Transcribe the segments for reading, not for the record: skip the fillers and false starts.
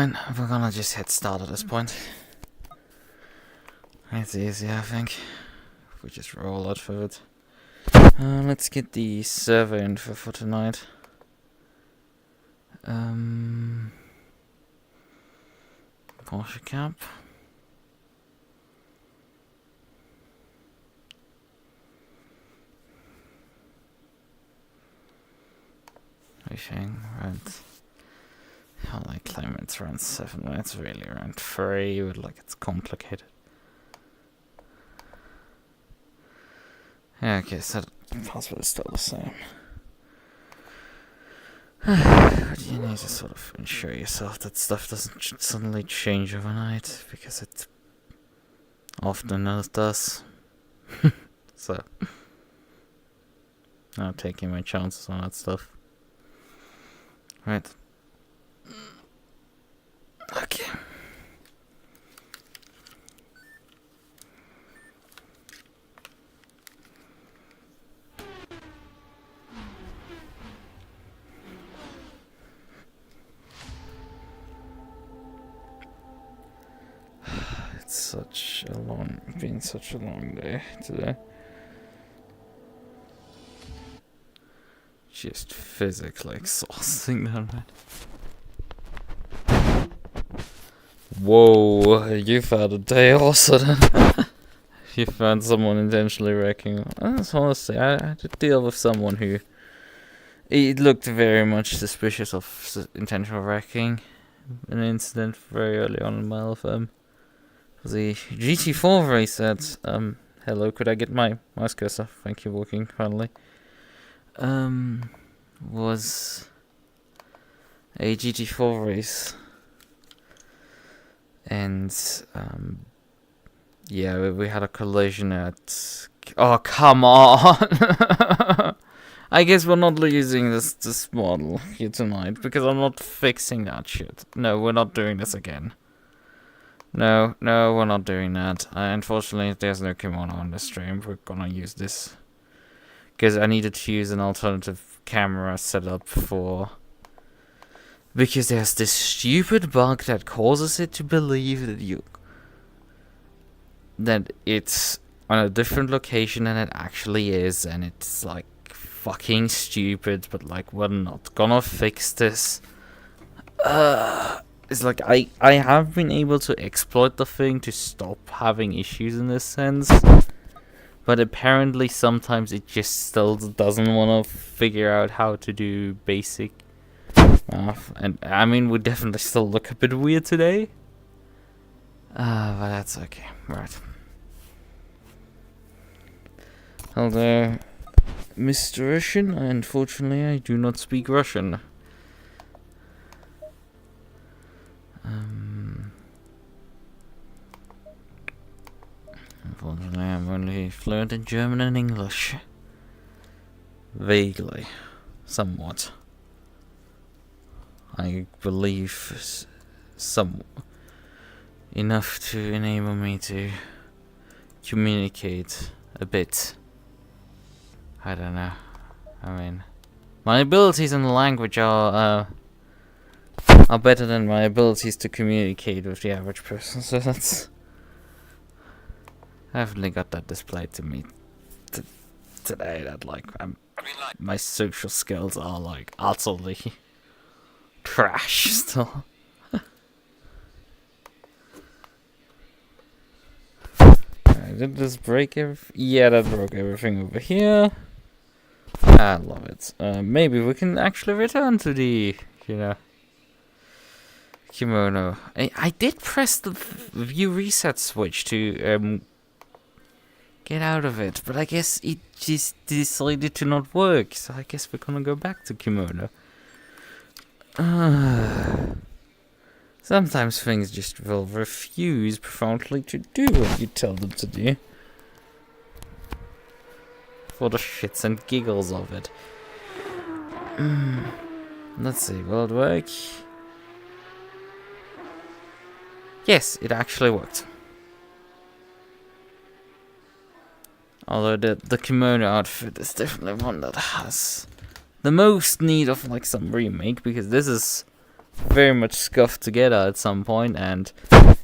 fine. We're gonna just hit start at this point. It's easy, I think. If we just roll out for it. Let's get the server info for tonight. Porsche cap. Everything around. Well, I claim it's around 7, but it's really around 3, but like it's complicated. Yeah, okay, so the password is still the same. But you need to sort of ensure yourself that stuff doesn't suddenly change overnight, because it often does. So, I'm taking my chances on that stuff. Right. Okay. It's been such a long day today. Just physically exhausting, that man. Whoa, you've had a day also then. You found someone intentionally wrecking. Honestly, I had to deal with someone who... It looked very much suspicious of intentional wrecking. An incident very early on in my LFM. The GT4 race said, hello, could I get my mouse cursor? Thank you, working finally. Was a GT4 race. And, yeah, we had a collision at... Oh, come on! I guess we're not using this model here tonight, because I'm not fixing that shit. No, we're not doing this again. No, we're not doing that. Unfortunately, there's no kimono on the stream. We're gonna use this. Because I needed to use an alternative camera setup for... Because there's this stupid bug that causes it to believe that it's on a different location than it actually is, and it's like fucking stupid, but like we're not gonna fix this. It's like I have been able to exploit the thing to stop having issues in this sense, but apparently sometimes it just still doesn't want to figure out how to do basic math. And I mean, we definitely still look a bit weird today. But that's okay. Right. Hello, Mr. Russian. Unfortunately, I do not speak Russian. Unfortunately, I'm only fluent in German and English. Vaguely. Somewhat. I believe some enough to enable me to communicate a bit. I don't know. I mean, my abilities in the language are better than my abilities to communicate with the average person, so that's... I definitely got that displayed to me today, that like, my social skills are like utterly trash still. Did this break everything? Yeah, that broke everything over here. I love it. Maybe we can actually return to the, kimono. I did press the view reset switch to get out of it, but I guess it just decided to not work, so I guess we're gonna go back to kimono. Sometimes things just will refuse profoundly to do what you tell them to do. For the shits and giggles of it. Let's see, will it work? Yes, it actually worked. Although the kimono outfit is definitely one that has the most need of like some remake, because this is very much scuffed together at some point, and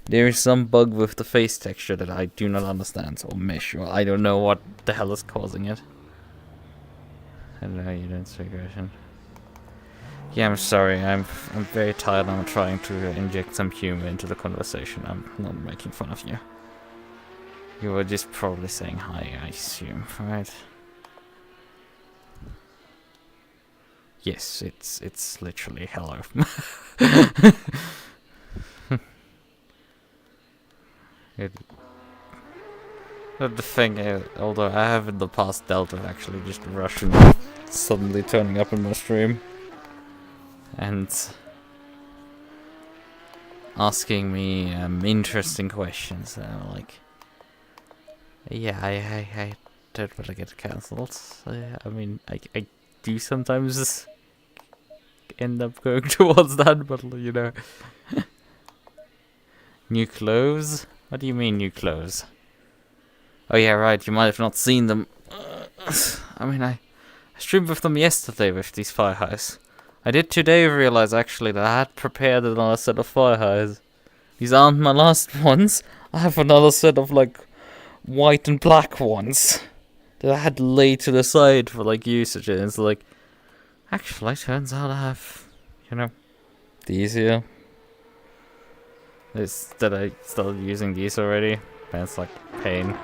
there is some bug with the face texture that I do not understand, or mesh, or I don't know what the hell is causing it. I don't know how you don't speak Russian. Yeah, I'm sorry, I'm very tired. I'm trying to inject some humor into the conversation. I'm not making fun of you. You were just probably saying hi, I assume, right? Yes, it's literally hello. But the thing is, although I have in the past dealt with actually just Russian suddenly turning up in my stream and asking me interesting questions, like, yeah, I don't want to get cancelled. I mean, I do sometimes end up going towards that, but you know. New clothes? What do you mean new clothes? Oh yeah, right, you might have not seen them. I mean, I streamed with them yesterday with these fire highs. I did today realize actually that I had prepared another set of fire highs. These aren't my last ones. I have another set of like white and black ones that I had laid to the side for like usage, and it's like, actually turns out I have, you know, these here. It's that I started using these already, and it's like pain.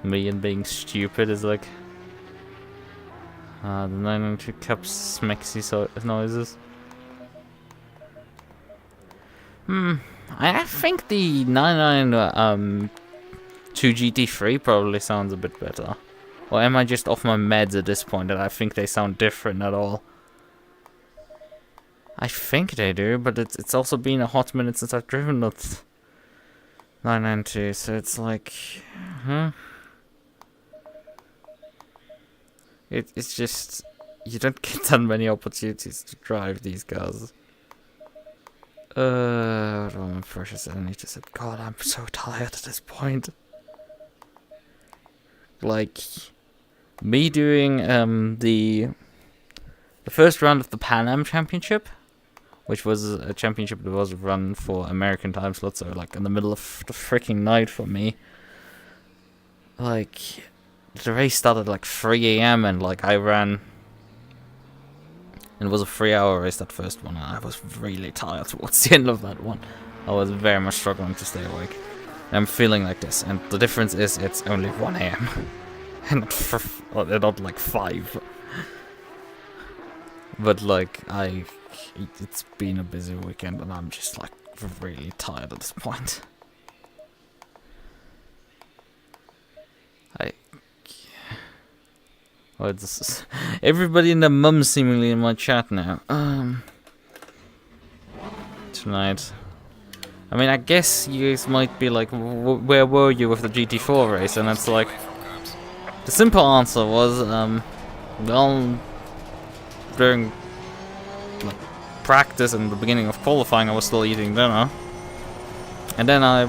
Me and being stupid is like the 992 cups smexy noises. I think the 992 GT3 probably sounds a bit better. Or am I just off my meds at this point and I think they sound different at all? I think they do, but it's also been a hot minute since I've driven that 992, so it's like, It's just, you don't get that many opportunities to drive these cars. What do my Porsche said? I need to say, God, I'm so tired at this point. Like, me doing the first round of the Pan Am Championship, which was a championship that was run for American time slots, so like in the middle of the freaking night for me. Like, the race started like 3 AM and like I ran, and it was a 3-hour race, that first one, and I was really tired towards the end of that one. I was very much struggling to stay awake. And I'm feeling like this, and the difference is it's only 1 AM and not like 5. But like it's been a busy weekend and I'm just like really tired at this point. Oh, this is everybody and their mum seemingly in my chat now. Tonight. I mean, I guess you guys might be like, where were you with the GT4 race? And it's like, the simple answer was, well, during like practice and the beginning of qualifying, I was still eating dinner, and then I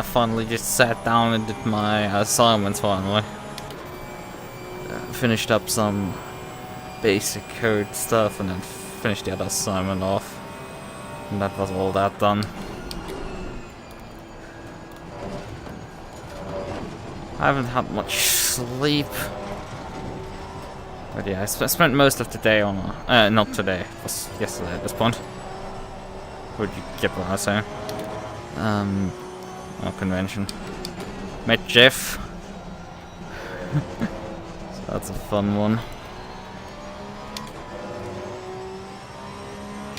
finally just sat down and did my assignments finally. Finished up some basic code stuff and then finished the other assignment off. And that was all that done. I haven't had much sleep. But yeah, I spent most of the day on... not today. It was yesterday at this point. Would you get what I was saying? Convention. Met Jeff. So that's a fun one.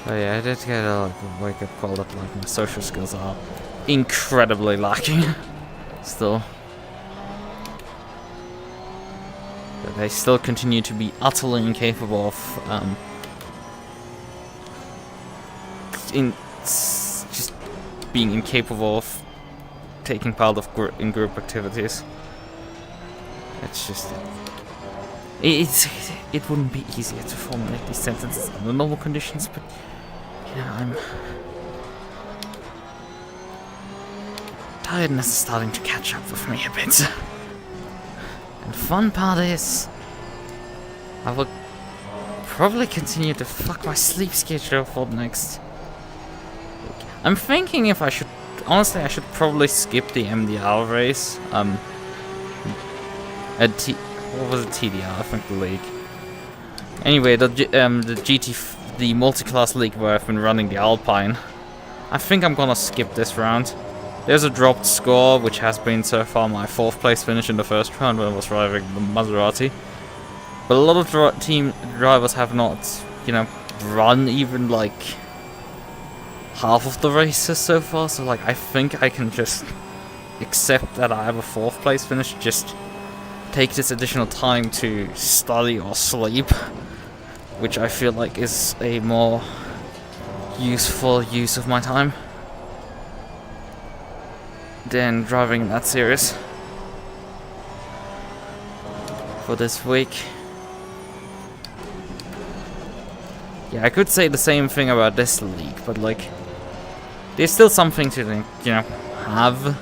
Oh yeah, I did get a wake-up call that like my social skills are incredibly lacking. Still. But they still continue to be utterly incapable of just being incapable of taking part of in group activities. It's just it wouldn't be easier to formulate these sentences under normal conditions, but you know, tiredness is starting to catch up with me a bit. And the fun part is, I will probably continue to fuck my sleep schedule for the next week. I'm thinking if I should, honestly, I should probably skip the MDR race. What was it, TDR? I think the league. Anyway, the multi-class league where I've been running the Alpine. I think I'm gonna skip this round. There's a dropped score, which has been so far my 4th place finish in the first round when I was driving the Maserati. But a lot of team drivers have not, you know, run even like half of the races so far. So like, I think I can just accept that I have a 4th place finish. Just take this additional time to study or sleep, which I feel like is a more useful use of my time than driving that series for this week. Yeah, I could say the same thing about this league, but like, there's still something to, you know, have.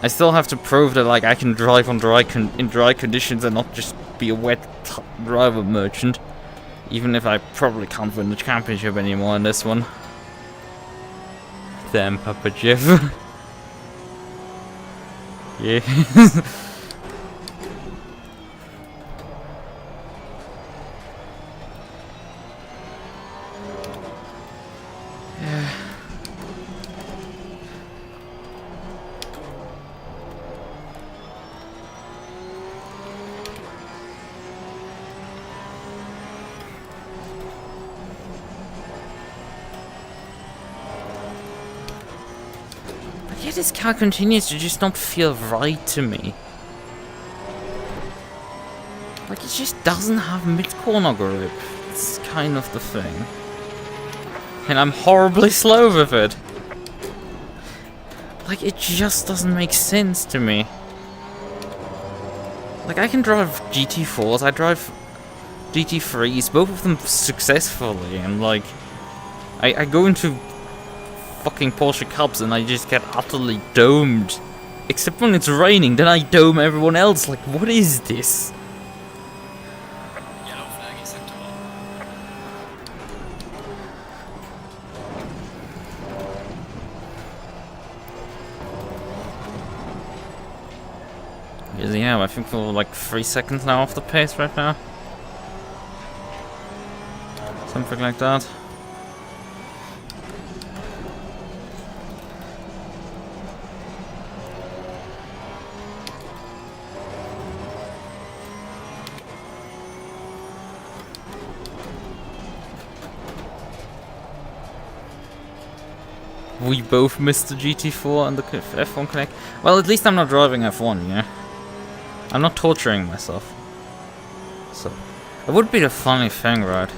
I still have to prove that like I can drive on in dry conditions and not just be a wet driver merchant, even if I probably can't win the championship anymore in this one. Damn, Papa Jeff. Yeah. Yeah. But yet this car continues to just not feel right to me. Like, it just doesn't have mid-corner grip. It's kind of the thing. And I'm horribly slow with it. Like, it just doesn't make sense to me. Like, I can drive GT4s, I drive GT3s, both of them successfully, and like, I go into fucking Porsche Cups and I just get utterly domed. Except when it's raining, then I dome everyone else. Like, what is this? Yeah, I think we're like 3 seconds now off the pace right now. Something like that. We both missed the GT4 and the F1 Connect. Well, at least I'm not driving F1, you know? I'm not torturing myself. So, it would be the funny thing, right?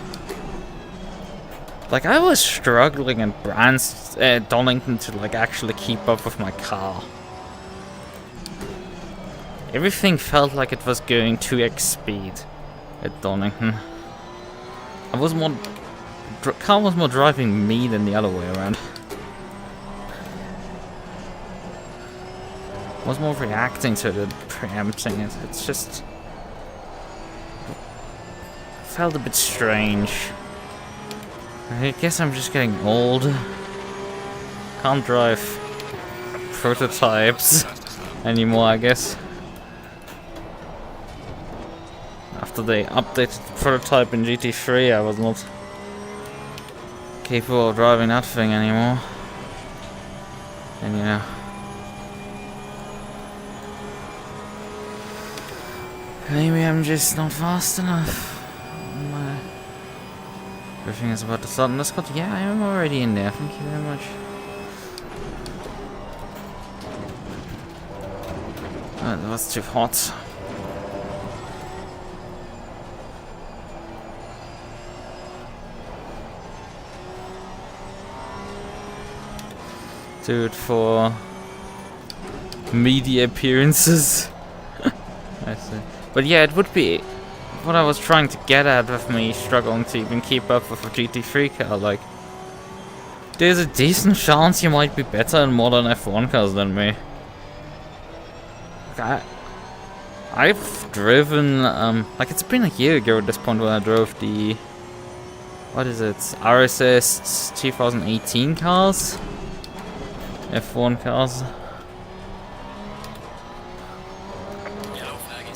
Like, I was struggling in Donington to, like, actually keep up with my car. Everything felt like it was going 2x speed at Donington. I was more... car was more driving me than the other way around. I was more reacting to it, preempting it. It's just... felt a bit strange. I guess I'm just getting old. Can't drive prototypes anymore, I guess. After they updated the prototype in GT3, I was not capable of driving that thing anymore. And you know... maybe I'm just not fast enough. Everything is about to start on this code. Yeah, I am already in there. Thank you very much. Oh, that was too hot. Do it for media appearances. I see. But yeah, it would be what I was trying to get at with me struggling to even keep up with a GT3 car. Like, there's a decent chance you might be better in modern F1 cars than me. Like, I've driven, like it's been a year ago at this point when I drove the, what is it, RSS 2018 cars? F1 cars.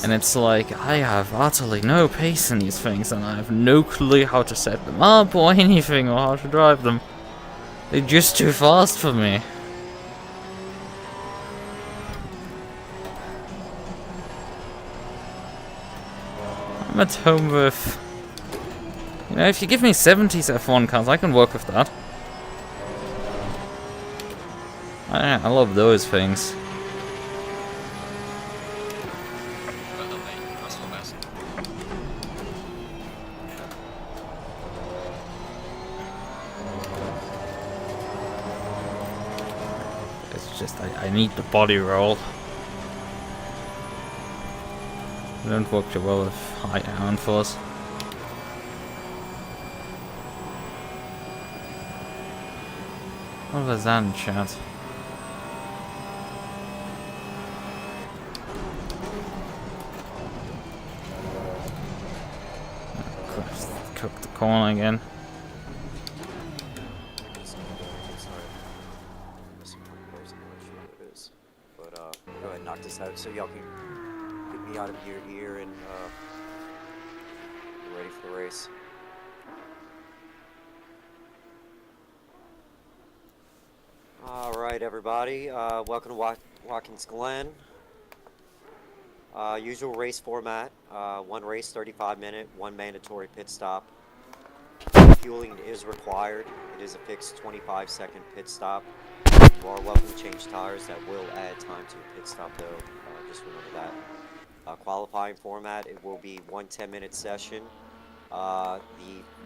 And it's like, I have utterly no pace in these things, and I have no clue how to set them up or anything, or how to drive them. They're just too fast for me. I'm at home with... You know, if you give me 70s F1 cars, I can work with that. I love those things. It's just, I need the body roll. I don't work too well with high downforce. What was that in chat? Cook the corn again. But go ahead and knock this out so y'all can get me out of your ear and get ready for the race. All right, everybody. Welcome to Watkins Glen. Usual race format. One race, 35-minute, one mandatory pit stop. Fueling is required. It is a fixed 25-second pit stop. You are welcome to change tires. That will add time to a pit stop, though. Just remember that. Qualifying format, it will be one 10-minute session. The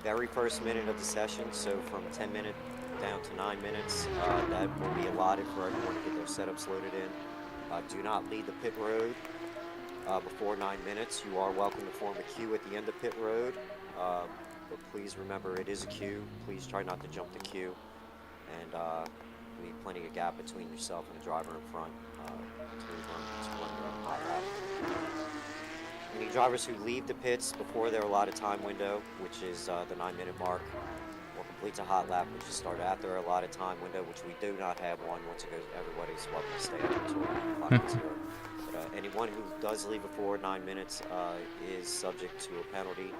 very first minute of the session, so from 10 minutes down to 9 minutes, that will be allotted for everyone to get their setups loaded in. Do not leave the pit road before 9 minutes. You are welcome to form a queue at the end of pit road, but please remember it is a queue. Please try not to jump the queue, and leave plenty of gap between yourself and the driver in front. Any drivers who leave the pits before their allotted time window, which is the 9-minute mark, or completes a hot lap, which is started after our allotted time window, which we do not have one. Once it goes, everybody's welcome to stay up until the clock is 0. But anyone who does leave before 9 minutes is subject to a penalty.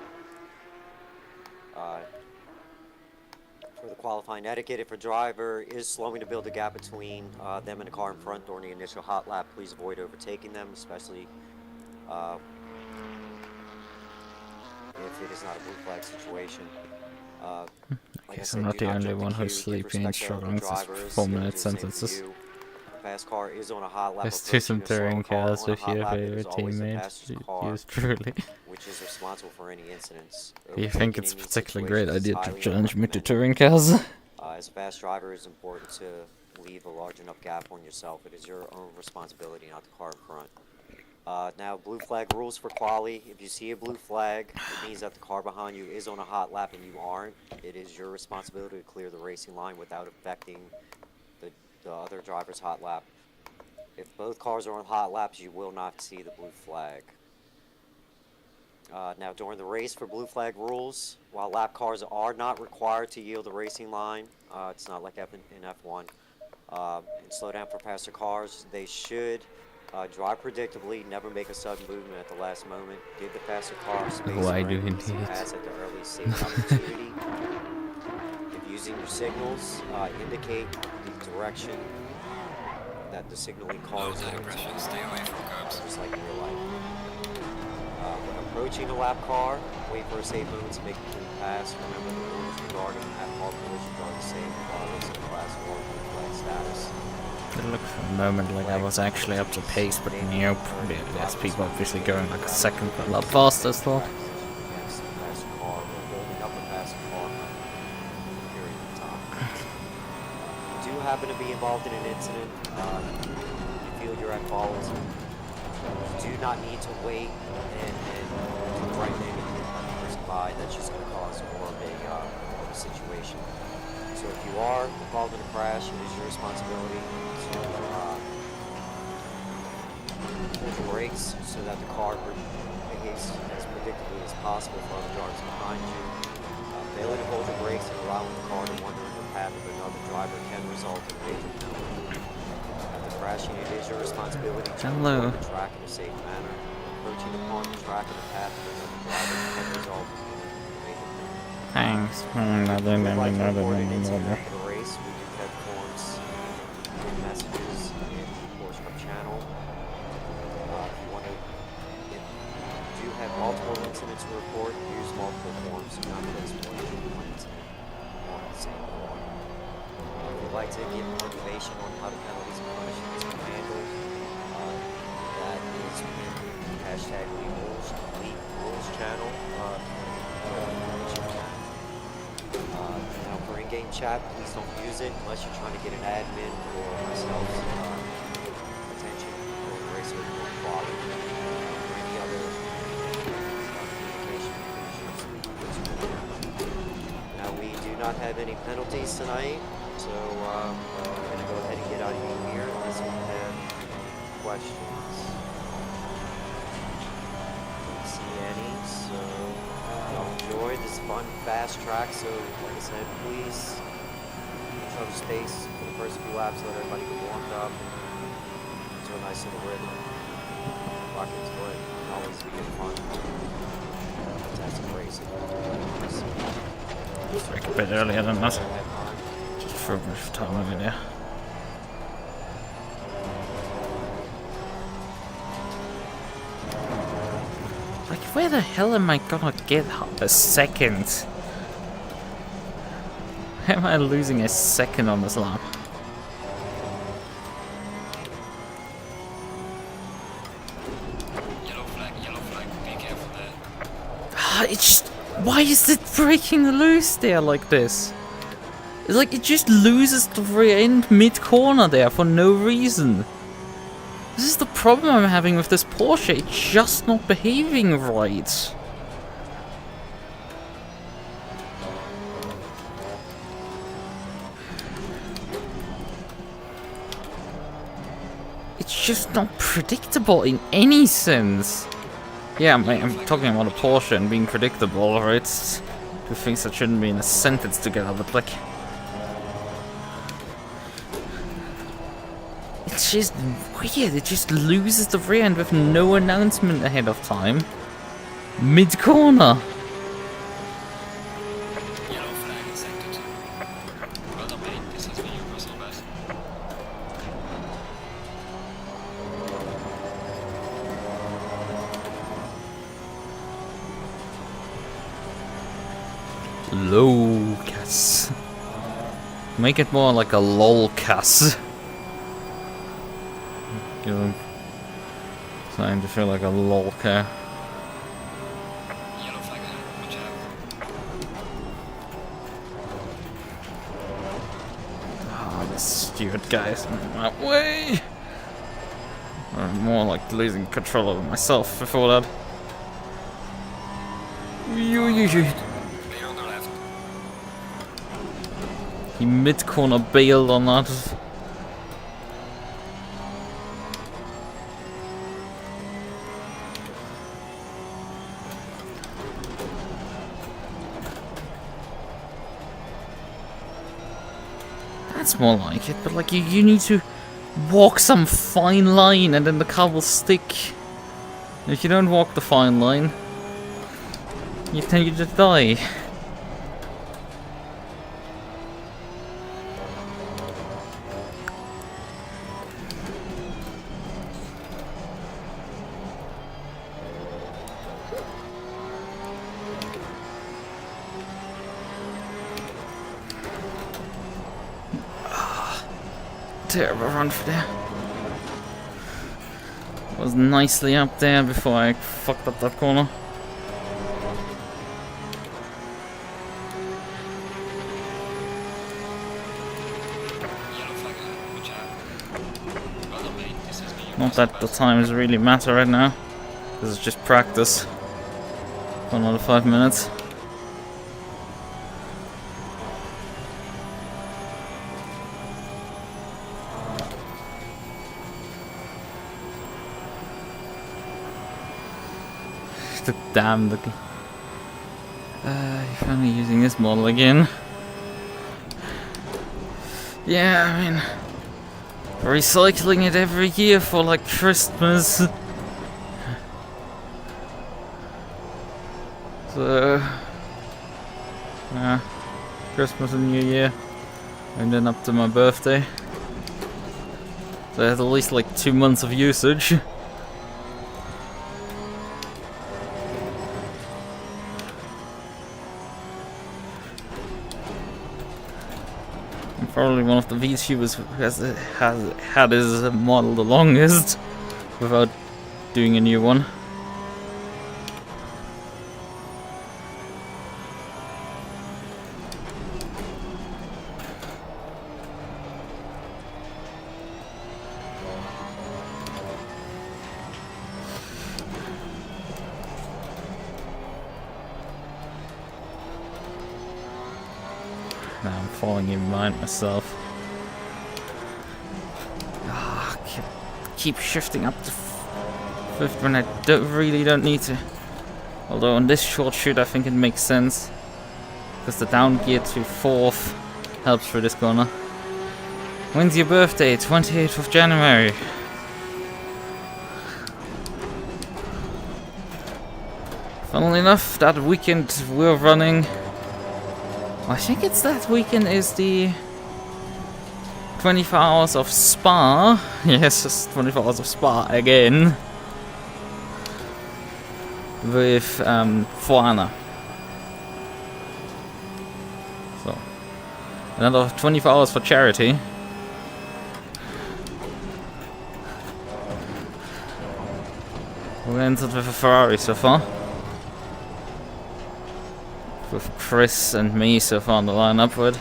For the qualifying etiquette, if a driver is slowing to build a gap between them and the car in front during the initial hot lap, please avoid overtaking them, especially if it is not a blue flag situation. I guess I'm not the only one who's sleepy and struggling with 4-minute sentences. Fast car is on a hot lap. Let's do some touring cars with your favorite teammates. Yours truly. Which is responsible for any incidents. Do you think it's a particularly great idea to challenge me to touring cars? As a fast driver, it is important to leave a large enough gap on yourself. It is your own responsibility, not the car in front. Now, blue flag rules for Qualy. If you see a blue flag, it means that the car behind you is on a hot lap and you aren't. It is your responsibility to clear the racing line without affecting the other driver's hot lap. If both cars are on hot laps, you will not see the blue flag. Now, during the race for blue flag rules, while lap cars are not required to yield the racing line, it's not like in F1, and slow down for faster cars, they should drive predictably, never make a sudden movement at the last moment, give the faster car space to pass at the earliest safe opportunity. If using your signals, indicate the direction that the signaling car is going to stay away from curbs. Just like in real life. When approaching a lap car, wait for a safe moment to make a clean pass. Remember the rules regarding lap car collisions are the same regardless of class 4 blue flag status. It looked for a moment like I was actually up to pace, but nope. There's people obviously going like a second per lap faster still. Happen to be involved in an incident, you feel you're at fault, you do not need to wait and do the right thing and hit the person by. That's just going to cause more of a situation. So if you are involved in a crash, it is your responsibility to pull the brakes so that the car behaves as predictably as possible for other drivers behind you. Failing to hold the brakes and allowing the car to wander in the path of another driver can result in major penalty. After crashing, it is your responsibility to avoid the track in a safe manner. Approaching upon the track in the path of another driver can result in major penalty. Thanks. If you would like to report an incident after the race, we do have forms and messages in the Porsche Cup channel. If you have multiple incidents to report, use multiple forms, not less one incident on the same form. If you'd like to get more information on how the penalties and punishments are handled, that is in the hashtag League Rules channel. Now for in-game chat, please don't use it unless you're trying to get an admin or myself's attention or the racer or Qualy or any other communication issues. Now we do not have any penalties tonight, so we're going to go ahead and get out of here unless we have questions. Don't see any, so y'all enjoy this fun, fast track. So like I said, please control the space for the first few laps, let everybody get warmed up to a nice little rhythm. Watkins, good. Always be good fun. Fantastic racing. It's a bit earlier than that. Just for a brief time of video. Like, where the hell am I gonna get a second? How am I losing a second on this lap? Yellow flag, be careful there. It's just, why is it breaking loose there like this? It's like it just loses the rear end mid-corner there for no reason. This is the problem I'm having with this Porsche, it's just not behaving right. It's just not predictable in any sense. Yeah, I'm talking about a Porsche and being predictable, right? Two things that shouldn't be in a sentence together, but like... It's just weird, it just loses the rear end with no announcement ahead of time. Mid-corner! Yellow flag is active. Well done, mate. This has been your personal best. Lukas. Make it more like a lolcas. Starting to feel like a lolca. Yellow flag ahead. Watch out. Ah, this stupid guy's in my way. I'm more like losing control over myself before that. Clear on the left. He mid-corner bailed on that. That's more like it, but like you need to walk some fine line and then the car will stick. If you don't walk the fine line, you tend to die. Terrible run for there. Was nicely up there before I fucked up that corner. Yellow flag ahead. Watch out. Well done, mate. This has been your Not personal that the best. times really matter right now. This is just practice. For another 5 minutes. Damn, the... you're finally using this model again. Yeah, I mean... recycling it every year for, like, Christmas. So... yeah, Christmas and New Year. And then up to my birthday. So I had at least, like, 2 months of usage. Probably one of the VTubers who has had his model the longest without doing a new one. Now I'm falling in behind myself. Keep shifting up to fifth when I really don't need to. Although on this short shoot I think it makes sense. Because the down gear to fourth helps for this corner. When's your birthday? 28th of January. Funnily enough, that weekend we're running... I think it's that weekend is the 24 hours of Spa. Yes, it's 24 hours of Spa again. With Foana. So, another 24 hours for charity. We entered with a Ferrari so far. With Chris and me so far on the line upward.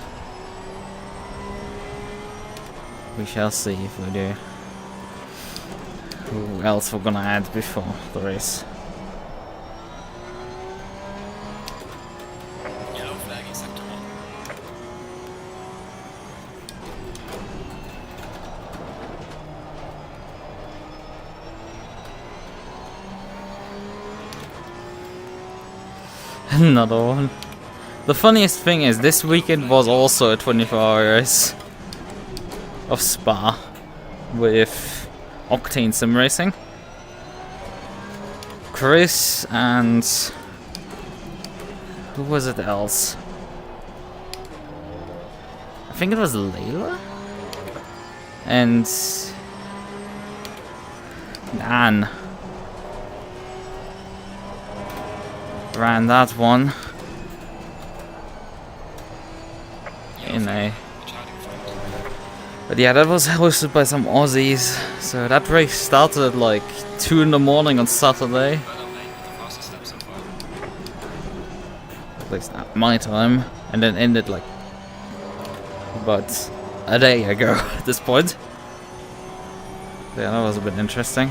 We shall see if we do. Who else we're gonna add before the race? Yellow flag in sector 1. Another one. The funniest thing is, this weekend was also a 24-hour race of Spa with Octane Sim Racing. Chris and who was it else? I think it was Layla and Anne. Ran that one in a... But yeah, that was hosted by some Aussies. So that race started at like 2 in the morning on Saturday. At least at my time. And then ended like about a day ago at this point. Yeah, that was a bit interesting.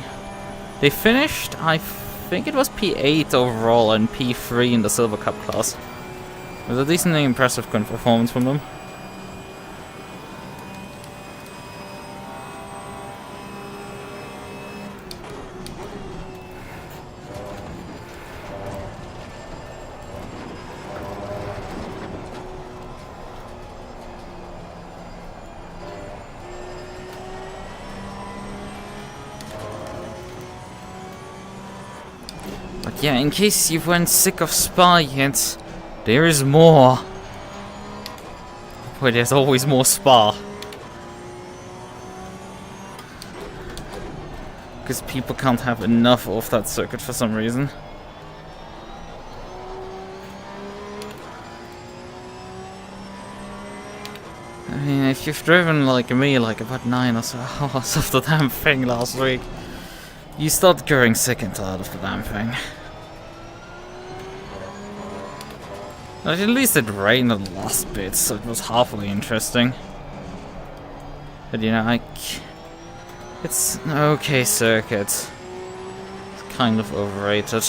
They finished, I think it was P8 overall and P3 in the Silver Cup class. It was a decently impressive performance from them. But yeah, in case you weren't sick of Spa yet, there is more. But there's always more Spa. Because people can't have enough of that circuit for some reason. I mean, if you've driven like me, like about 9 or so hours of the damn thing last week, you start growing sick and tired of the damn thing. But at least it rained the last bit, so it was halfway interesting. But you know, it's an okay circuit. It's kind of overrated.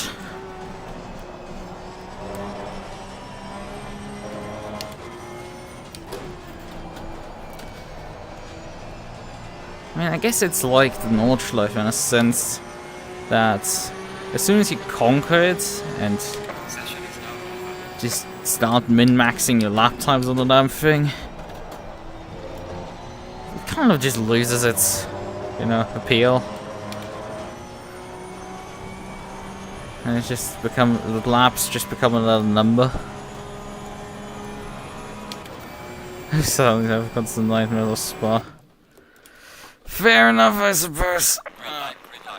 I mean, I guess it's like the Nordschleife in a sense that as soon as you conquer it and Session is now. just start min-maxing your lap times on the damn thing, it kind of just loses its, you know, appeal. And it's just become, the laps just become another number. So I've got some nightmare of Spa. Fair enough, I suppose.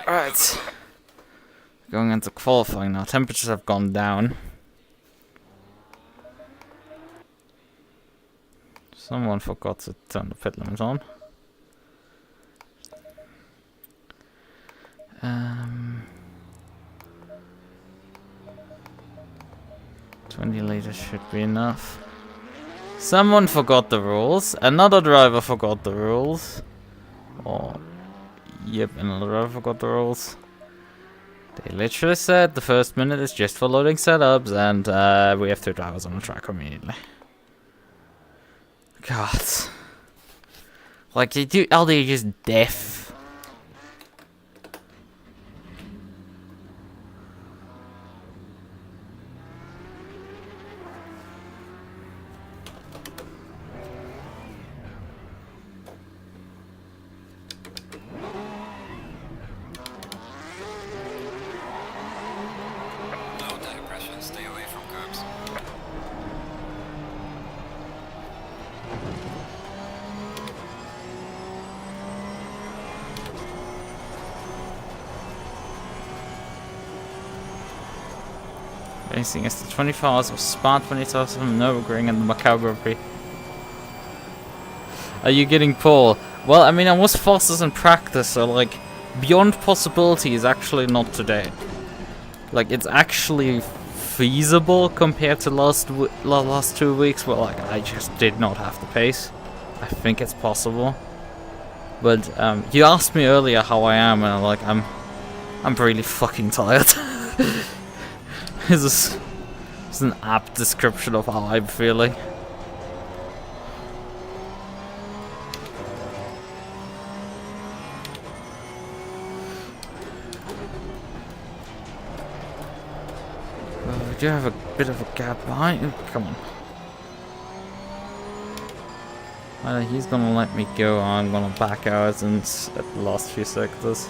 Right. Going into qualifying now. Temperatures have gone down. Someone forgot to turn the pit limit on. 20 liters should be enough. Someone forgot the rules. Another driver forgot the rules. Oh, yep, another driver forgot the rules. They literally said the first minute is just for loading setups, and we have 2 drivers on the track immediately. God. Like, are they just deaf? Low tire pressure, stay away from curbs. Racing is the 24 hours of Spa 20,000 from Nürburgring and the Macau Grand Prix. Are you getting Paul? Well, I mean, I was fastest in practice, so like, beyond possibility is actually not today. Like, it's actually feasible compared to last 2 weeks, but like, I just did not have the pace. I think it's possible. But you asked me earlier how I am, and I'm really fucking tired. This is an apt description of how I'm feeling. We do have a bit of a gap behind you. Come on. Either he's gonna let me go, or I'm gonna back out and at the last few sectors.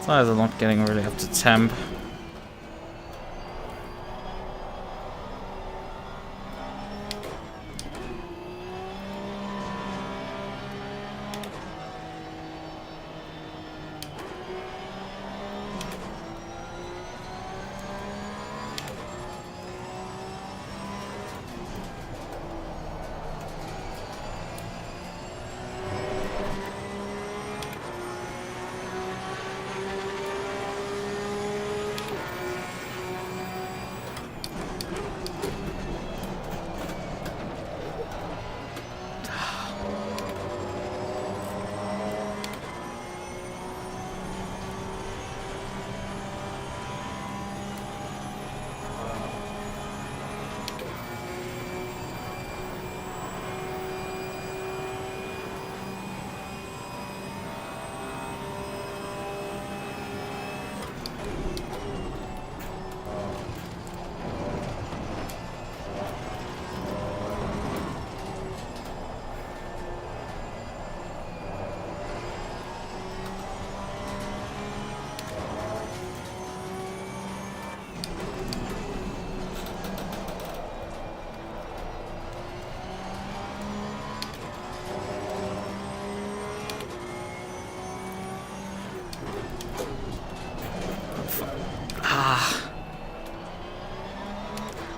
Tires are not getting really up to temp.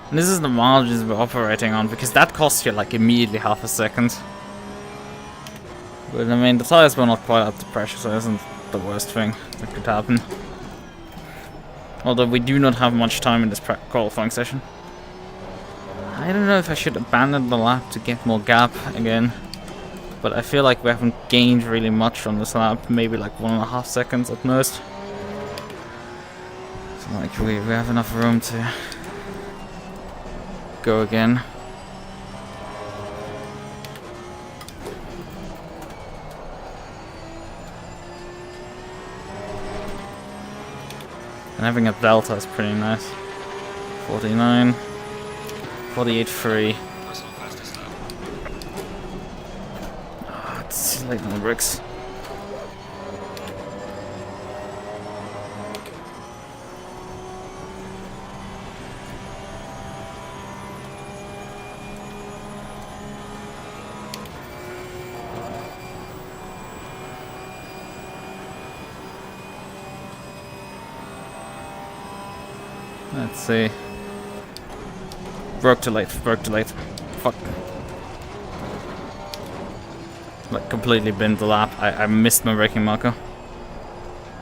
And this is the margins we're operating on, because that costs you like immediately half a second. But I mean, the tires were not quite up to pressure, so it isn't the worst thing that could happen. Although we do not have much time in this qualifying session. I don't know if I should abandon the lap to get more gap again. But I feel like we haven't gained really much on this lap, maybe like 1.5 seconds at most. So like we have enough room to go again. And having a delta is pretty nice. 49, 48.3. Personal fastest lap. Ah, it's late on the bricks. Let's see. Broke too late, Fuck. Like, completely binned the lap. I missed my braking marker.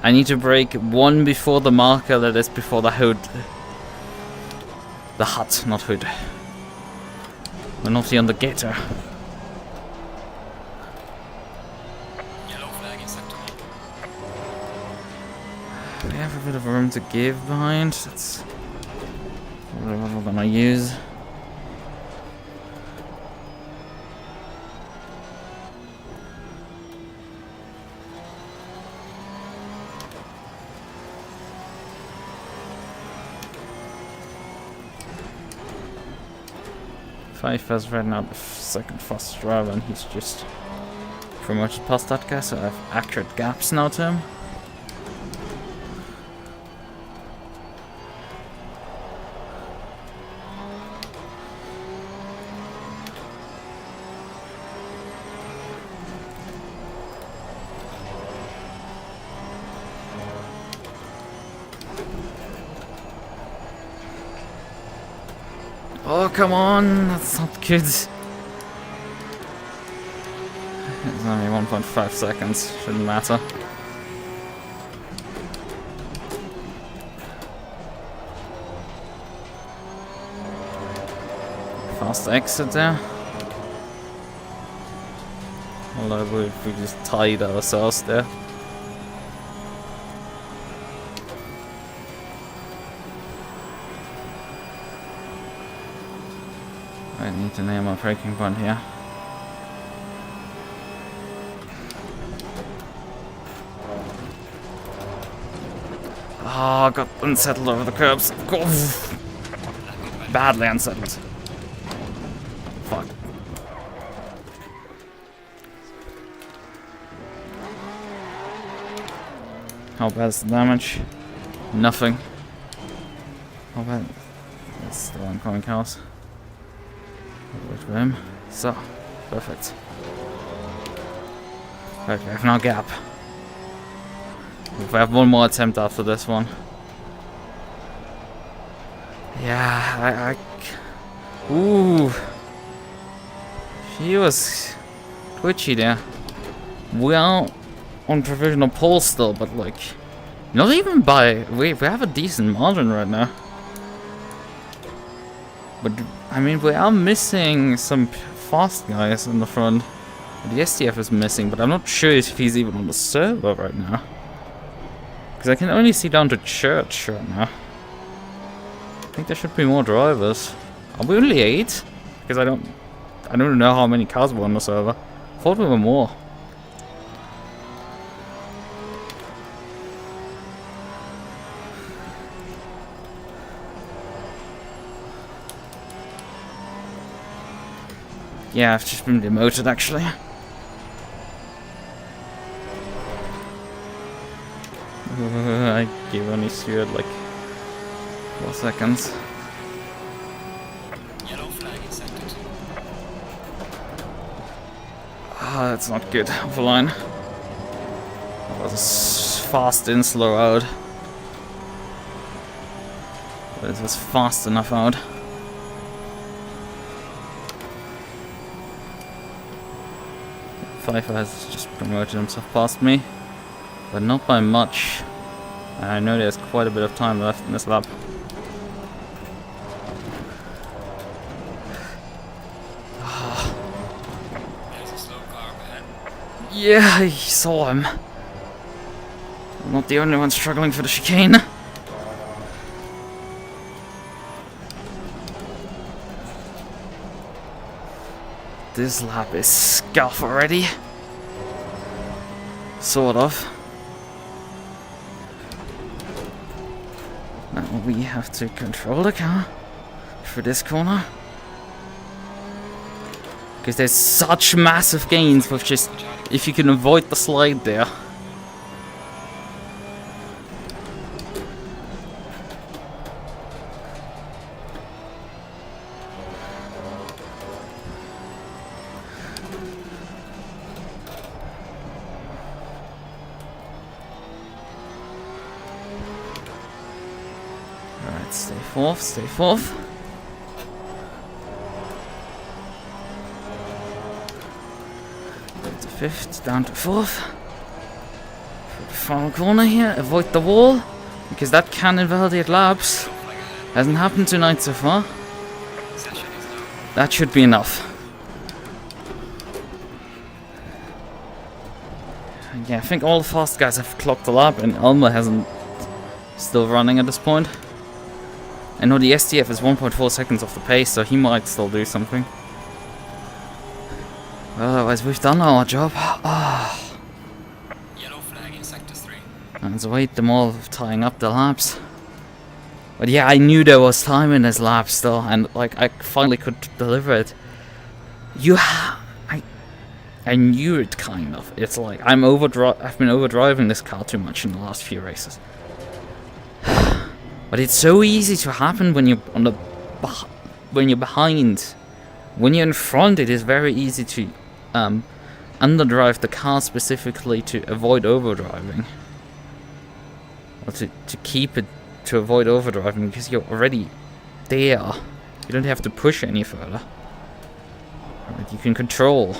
I need to brake one before the marker that is before the hood. The hut, not hood. We're not on the gator. Yellow flag in sector. We have a bit of room to give behind. That's what we're gonna use. Fife has right now the second fastest driver, and he's just promoted past that guy, so I have accurate gaps now to him. Oh, come on, that's not good. It's only 1.5 seconds, shouldn't matter. Fast exit there. Although we just tied ourselves there. I need to nail my braking point here. Oh, got unsettled over the curbs. Badly unsettled. Fuck. How bad is the damage? Nothing. How bad? That's the oncoming cars. Wait for him. So, perfect. Right, we have no gap. If we have one more attempt after this one. Yeah, ooh. She was twitchy there. We are on provisional pole still, but like, not even by. We have a decent margin right now. But I mean, we are missing some fast guys in the front. The STF is missing, but I'm not sure if he's even on the server right now. Because I can only see down to church right now. I think there should be more drivers. Are we only 8? Because I don't know how many cars were on the server. I thought we were more. Yeah, I've just been demoted actually. I gave only steered like 4 seconds. Yellow flag in sector 2. Ah, that's not good. Off the line. That was fast in, slow out. But it was fast enough out. Pfeiffer has just promoted himself past me, but not by much. I know there's quite a bit of time left in this lap. There's a slow car ahead. Yeah, I saw him. I'm not the only one struggling for the chicane. This lap is scuff already. Sort of. Now we have to control the car through this corner. Because there's such massive gains with just, if you can avoid the slide there. Alright, stay fourth, stay fourth. Down to fifth, down to fourth. For the final corner here, avoid the wall, because that can invalidate laps. Hasn't happened tonight so far. That should be enough. Yeah, I think all the fast guys have clocked the lap, and Elmer hasn't. Still running at this point. I know the STF is 1.4 seconds off the pace, so he might still do something. Otherwise, we've done our job. Yellow flag in sector 3. And let's wait them all tying up the laps. But yeah, I knew there was time in this lap still, and like I finally could deliver it. I knew it kind of. It's like I've been overdriving this car too much in the last few races. But it's so easy to happen when you're when you're behind. When you're in front, it is very easy to underdrive the car specifically to avoid overdriving, or to keep it to avoid overdriving, because you're already there. You don't have to push any further. Right, you can control.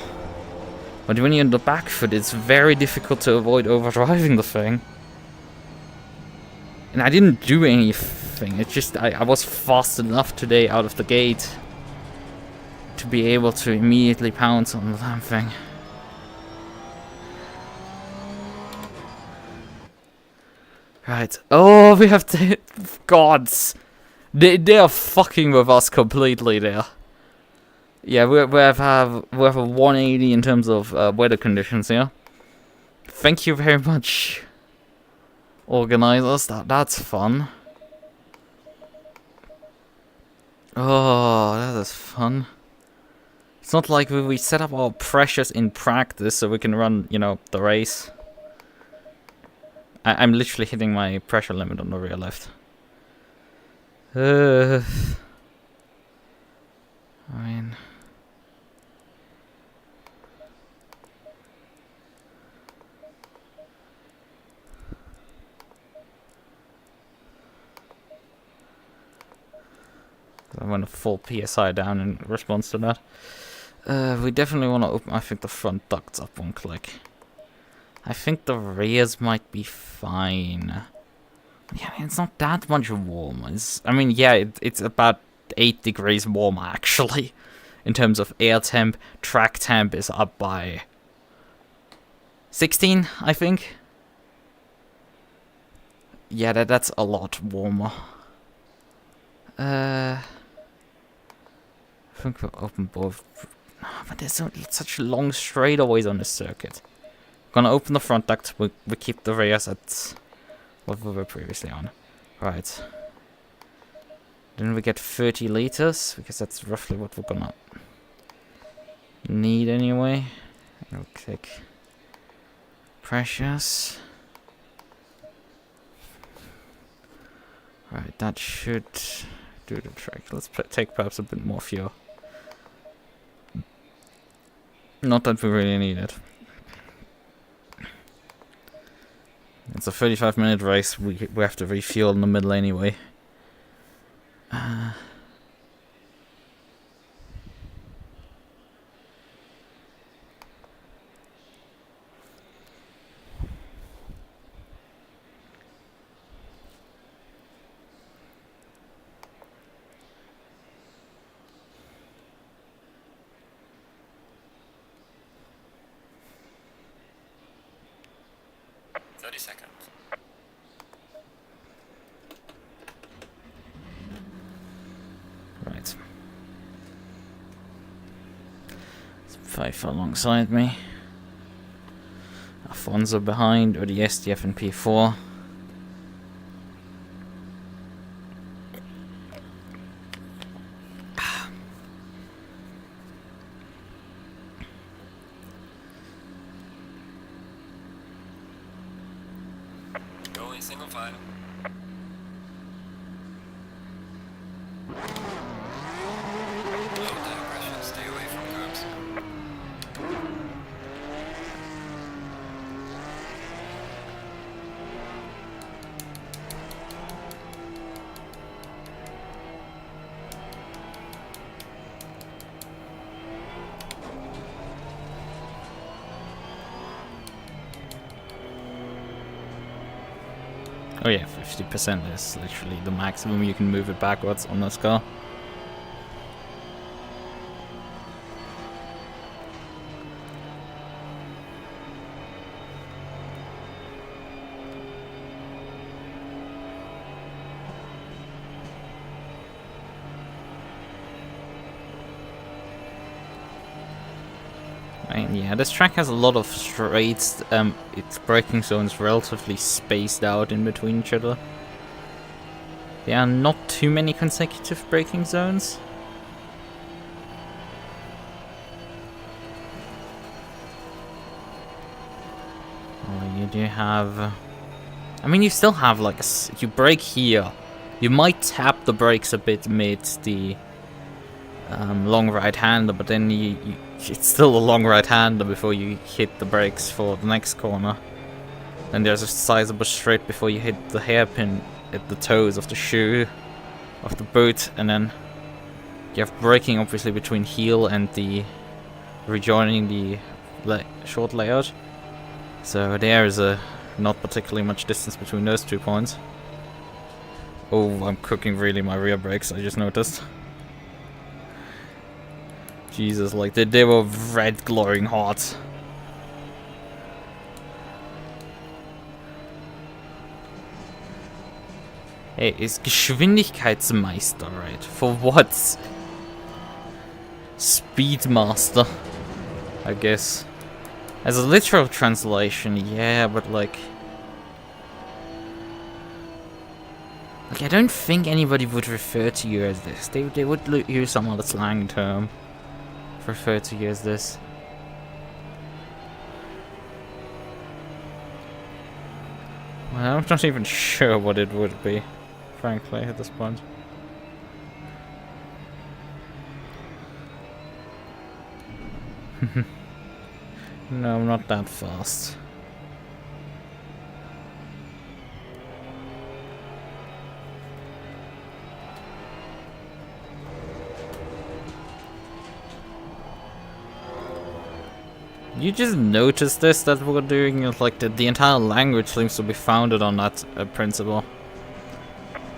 But when you're in the back foot, it's very difficult to avoid overdriving the thing. And I didn't do anything, it's just I was fast enough today out of the gate to be able to immediately pounce on the damn thing. Right, oh, we have to... Gods! They are fucking with us completely there. Yeah, we have a 180 in terms of weather conditions here. Thank you very much, organizers. That's fun. Oh, that is fun. It's not like we set up our pressures in practice so we can run, you know, the race. I'm literally hitting my pressure limit on the rear left. I mean... I want a full PSI down in response to that. We definitely want to open, I think, the front ducts up one click. I think the rears might be fine. Yeah, it's not that much warmer. I mean, yeah, it's about 8 degrees warmer, actually. In terms of air temp, track temp is up by 16, I think. Yeah, that's a lot warmer. I think we'll open both. But there's such long straightaways on this circuit. We're gonna open the front duct. We keep the rears at what we were previously on. Right. Then we get 30 liters, because that's roughly what we're gonna need anyway. We'll click pressures. Right, that should do the trick. Let's take perhaps a bit more fuel. Not that we really need it. It's a 35-minute race. We have to refuel in the middle anyway. Seconds. Right. Pfeiffer alongside me. Alfonso behind, or the SDF and P4. Go in single file. Low tire pressure, stay away from curbs. Oh yeah, 50% is literally the maximum you can move it backwards on this car. And yeah, this track has a lot of straights. Its braking zones relatively spaced out in between each other. There are not too many consecutive braking zones. Well, you do have... I mean, you still have like you brake here. You might tap the brakes a bit mid the long right-hander, but then it's still a long right-hander before you hit the brakes for the next corner. Then there's a sizable straight before you hit the hairpin at the toes of the shoe, of the boot, and then you have braking obviously between heel and the rejoining the short layout. So there is not particularly much distance between those 2 points. Oh, I'm cooking really my rear brakes, I just noticed. Jesus, like they were red glowing hot. Hey, ist Geschwindigkeitsmeister, right? For what? Speedmaster, I guess. As a literal translation, yeah, but like I don't think anybody would refer to you as this. They would use some other slang term. Refer to you as this. Well, I'm not even sure what it would be, frankly, at this point. No, I'm not that fast. You just noticed this, that we're doing it like the entire language seems to be founded on that principle.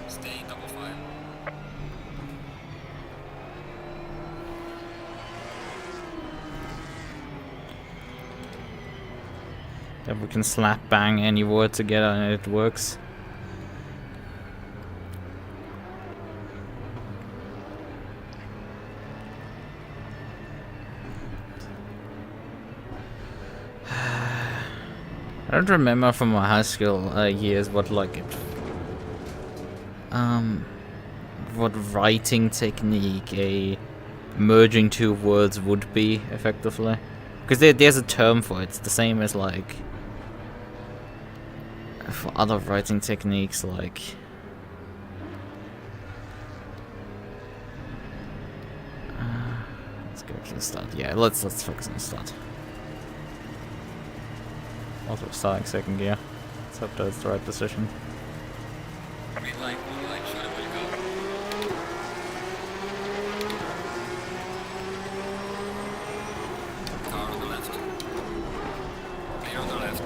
Stay in double file. That we can slap bang any word together and it works. I don't remember from my high school years what what writing technique a merging 2 words would be effectively, because there's a term for it. It's the same as like for other writing techniques, like let's go to the start. Yeah, let's focus on the start. Also starting second gear. Let's hope that's the right decision. Green light, show them where you go. Car on the left. Clear on the left.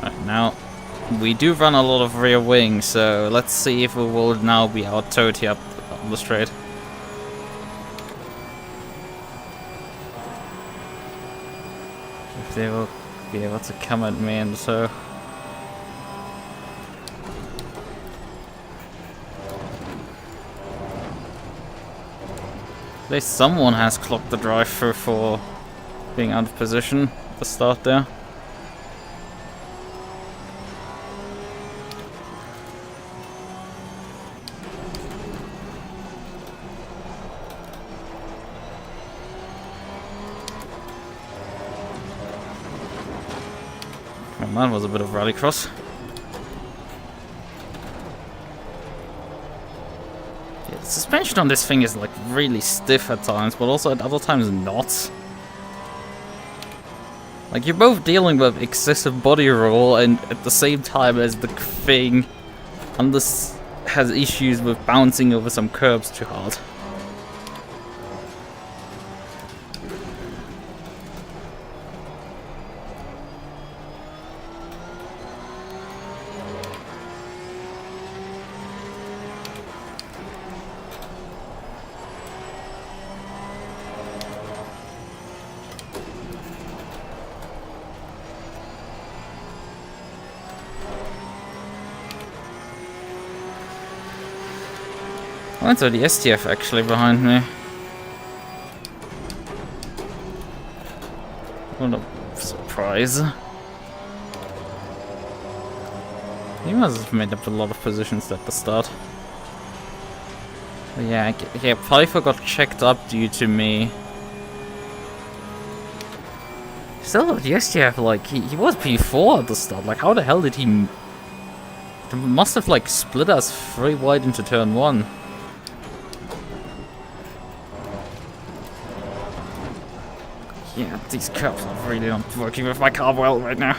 Right, now we do run a lot of rear wing, so let's see if we will now be out-towed here up the straight. If they will be able to come at me, and so at least someone has clocked the drive-through for being out of position at the start there. that was a bit of rallycross. Yeah, the suspension on this thing is like really stiff at times, but also at other times not. Like, you're both dealing with excessive body roll and at the same time as the thing has issues with bouncing over some curbs too hard. I went to the STF actually behind me. What a surprise. He must have made up a lot of positions at the start. But yeah, Pfeiffer got checked up due to me. Still, the STF, like, he was P4 at the start. Like, how the hell did he... They must have, like, split us 3 wide into turn 1. Yeah, these curbs are really not working with my car well right now.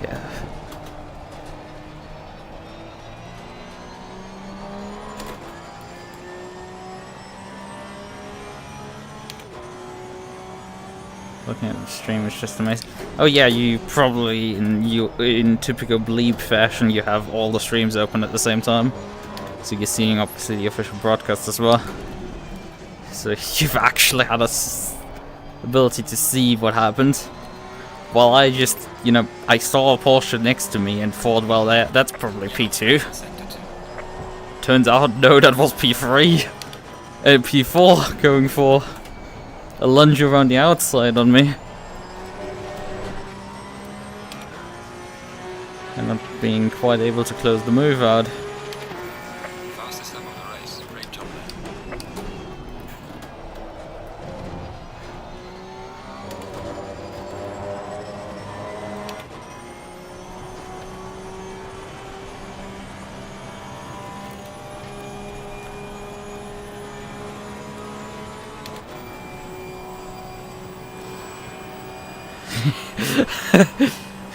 Yeah. Looking at the stream is just amazing. Oh yeah, you probably in typical bleep fashion you have all the streams open at the same time, so you're seeing obviously the official broadcast as well. So you've actually had a ability to see what happened. While I just, you know, I saw a Porsche next to me and thought, well, that's probably P2. Turns out, no, that was P3 and P4 going for a lunge around the outside on me. And not being quite able to close the move out. Fastest lap of the race. Great job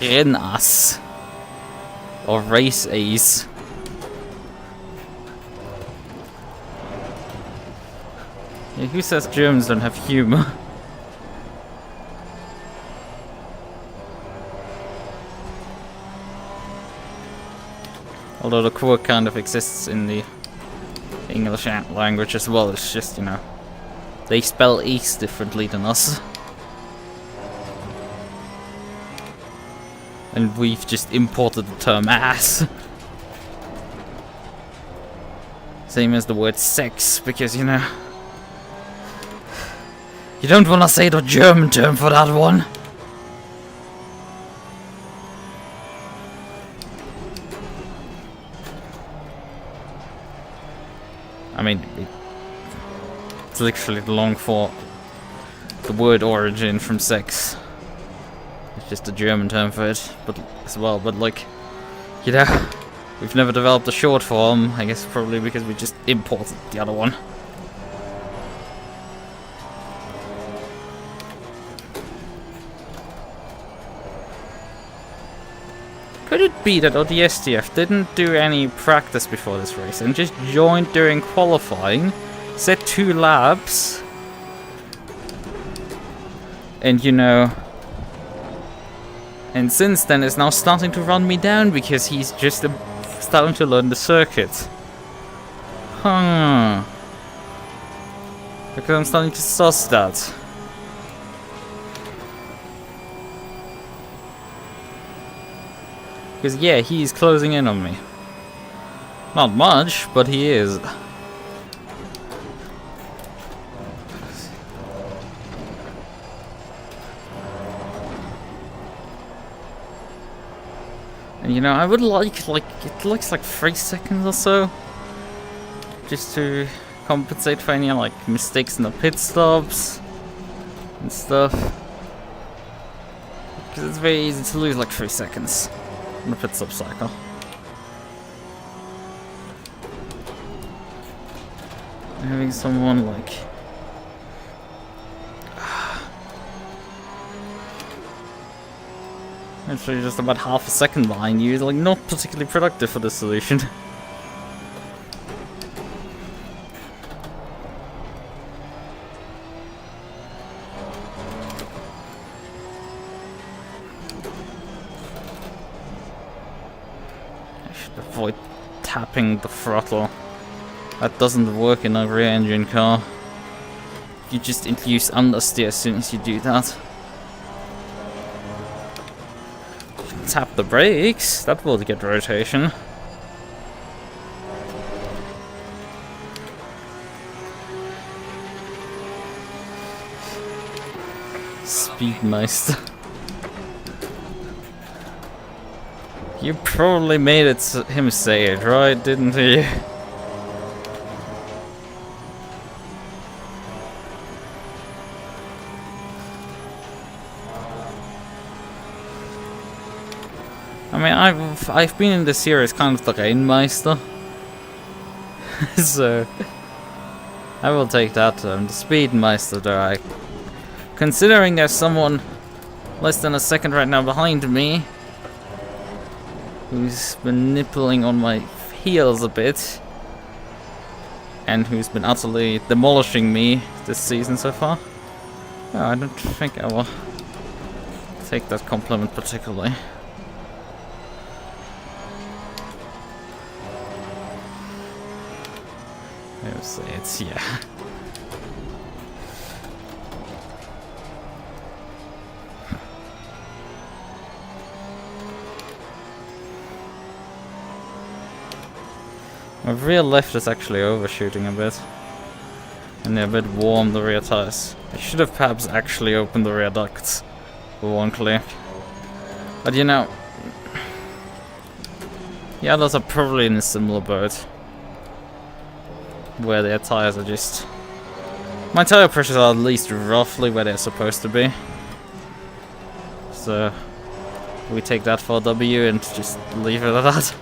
In us. Or race ace. Yeah, who says Germans don't have humor? Although the quirk kind of exists in the English language as well, it's just, you know, they spell ace differently than us. And we've just imported the term ass. Same as the word sex, because, you know, you don't want to say the German term for that one. I mean, it's literally long for the word origin from sex. It's just a German term for it, but as well. But like, you know, we've never developed a short form. I guess probably because we just imported the other one. Could it be that the STF didn't do any practice before this race and just joined during qualifying, set 2 laps, and you know, and since then is now starting to run me down because he's just starting to learn the circuit. Huh. Because I'm starting to suss that. Because yeah, he's closing in on me. Not much, but he is. You know, I would like it looks like 3 seconds or so, just to compensate for any like mistakes in the pit stops and stuff. Because it's very easy to lose like 3 seconds in the pit stop cycle. Having someone like actually just about half a second behind you is like not particularly productive for this solution. I should avoid tapping the throttle. That doesn't work in a rear engine car. You just introduce understeer as soon as you do that. Tap the brakes, that will get rotation. Speedmeister. You probably made him say it, right? Didn't he? I mean, I've been in this series kind of the Rainmeister, so I will take that term. The Speedmeister, though, considering there's someone less than a second right now behind me, who's been nippling on my heels a bit, and who's been utterly demolishing me this season so far. No, I don't think I will take that compliment particularly. I would say it's, yeah. My rear left is actually overshooting a bit. And they're a bit warm, the rear tires. I should have perhaps actually opened the rear ducts for one click. But you know, the others are probably in a similar boat, where their tires are just... My tire pressures are at least roughly where they're supposed to be. So we take that for a W and just leave it at that.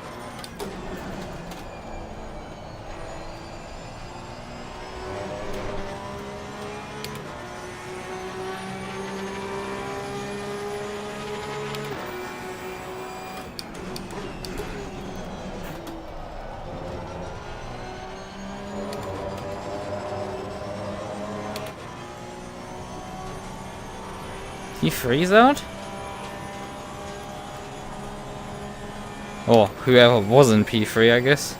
He freeze out? Or whoever was in P3, I guess.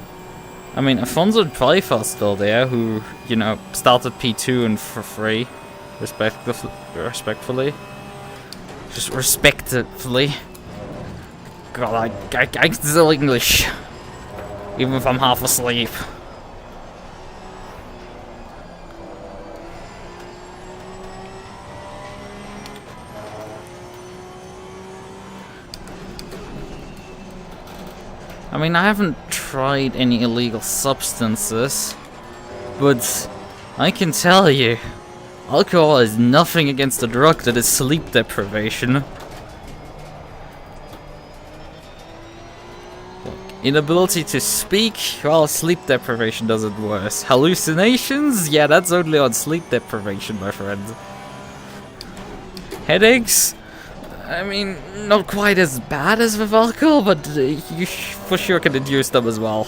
I mean, Afonso and Pfeiffer's still there, who, you know, started P2 and for free, respectfully. Just respectively. God, I can still English, even if I'm half asleep. I mean, I haven't tried any illegal substances, but I can tell you, alcohol is nothing against the drug that is sleep deprivation. Inability to speak, well, sleep deprivation does it worse. Hallucinations? Yeah, that's only on sleep deprivation, my friend. Headaches? I mean, not quite as bad as with alcohol, but you for sure can induce them as well.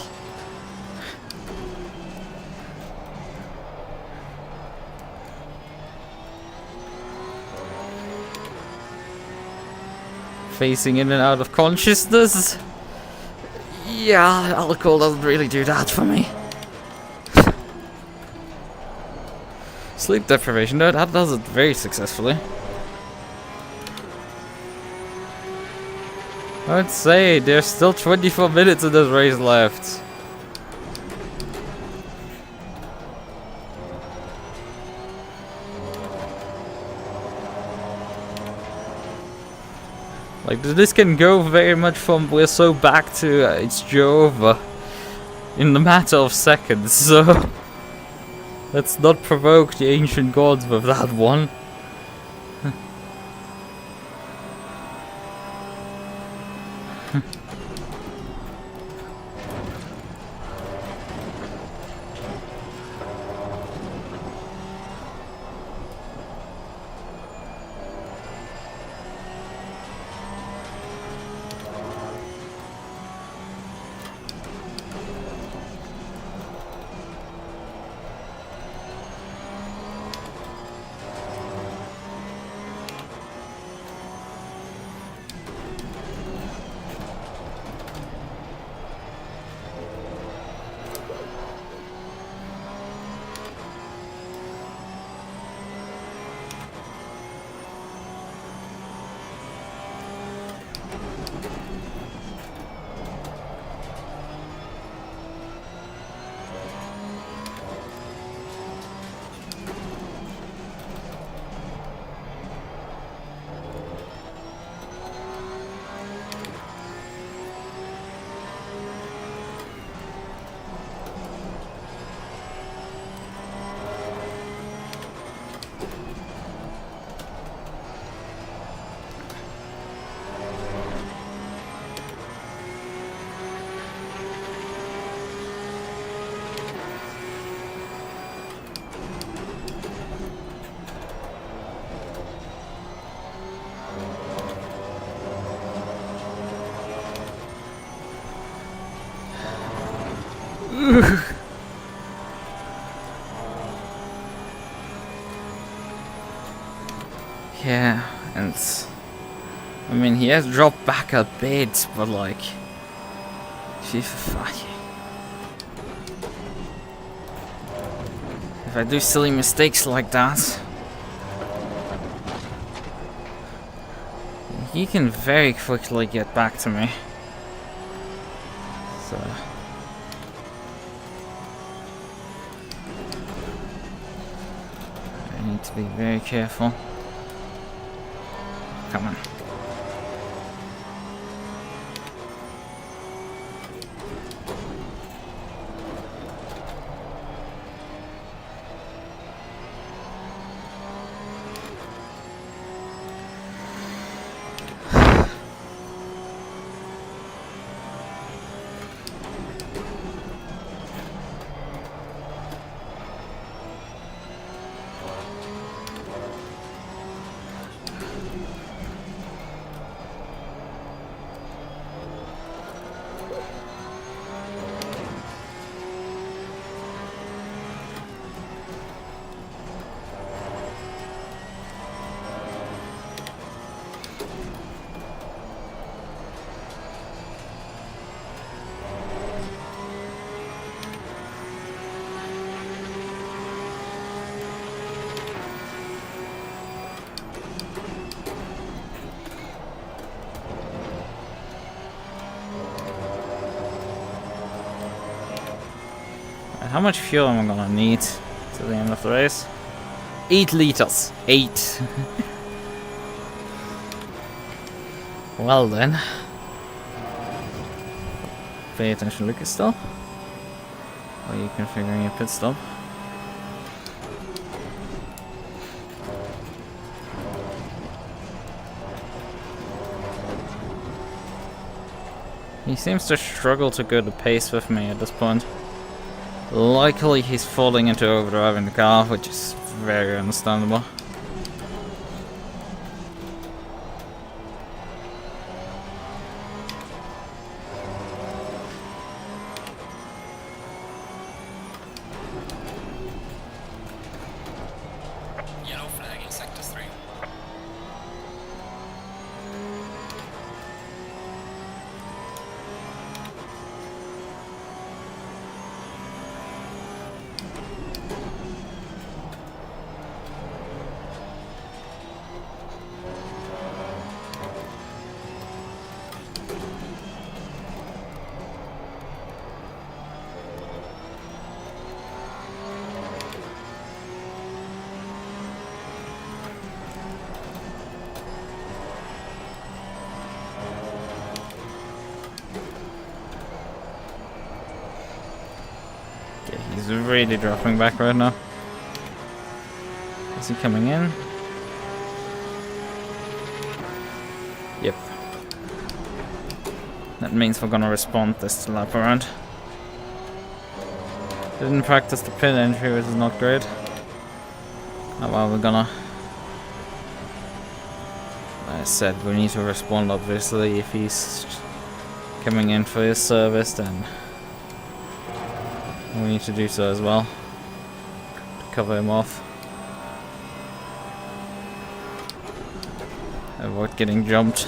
Facing in and out of consciousness? Yeah, alcohol doesn't really do that for me. Sleep deprivation, though, that does it very successfully. I would say there's still 24 minutes of this race left. Like, this can go very much from we're so back to it's Jehovah in the matter of seconds, so let's not provoke the ancient gods with that one. Yeah, and I mean, he has dropped back a bit, but like, if I do silly mistakes like that, he can very quickly get back to me. So I need to be very careful. Come on. How much fuel am I gonna need to the end of the race? 8 liters. 8. Well then. Pay attention, Lukas, still. While you configuring your pit stop. He seems to struggle to go the pace with me at this point. Likely he's falling into overdriving the car, which is very understandable. Yellow flag in sector 3. Okay, he's really dropping back right now. Is he coming in? Yep. That means we're gonna respond this lap around. Didn't practice the pit entry, which is not great. Oh well, we're gonna... Like I said, we need to respond obviously. If he's coming in for his service, then we need to do so as well. To cover him off. Avoid getting jumped.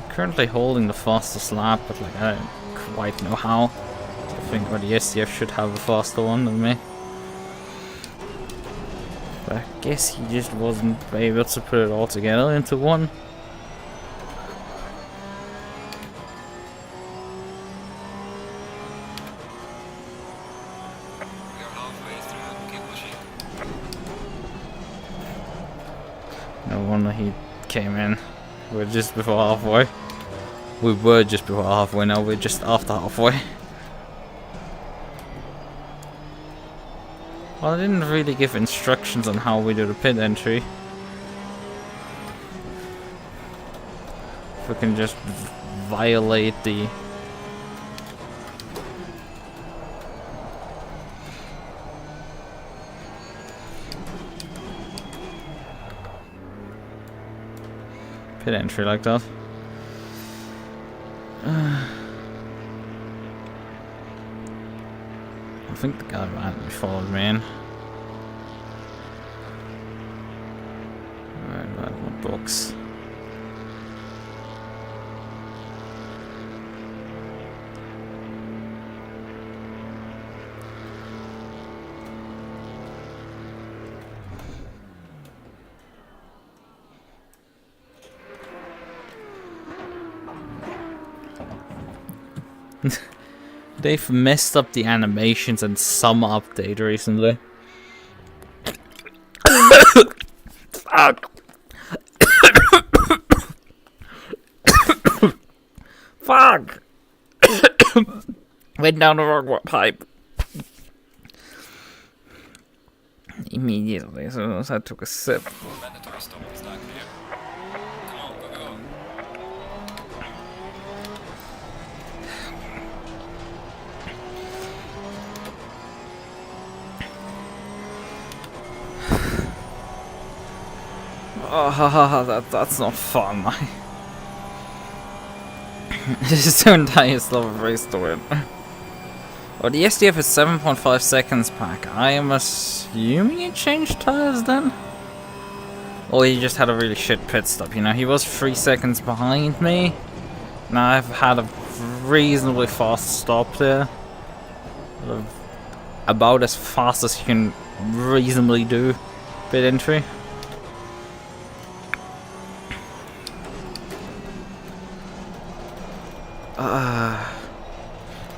Currently holding the fastest lap, but like I don't quite know how. I think the SDF should have a faster one than me. But I guess he just wasn't able to put it all together into one. We are halfway through, keep pushing. No wonder he came in. We're just before halfway. We were just before halfway, now we're just after halfway. Well, I didn't really give instructions on how we do the pit entry. If we can just violate the... pit entry like that. I think the guy behind me followed me in. Alright, what box? They've messed up the animations in some update recently. Fuck. Fuck. Went down the wrong pipe. Immediately, as soon as I took a sip. Mandatory stop is not clear. Come on, go, go. Oh, that's not fun. This is the entire slow race to win. Well, the SDF is 7.5 seconds back. I am assuming he changed tires then? Or he just had a really shit pit stop, you know? He was 3 seconds behind me. Now I've had a reasonably fast stop there. About as fast as you can reasonably do pit entry.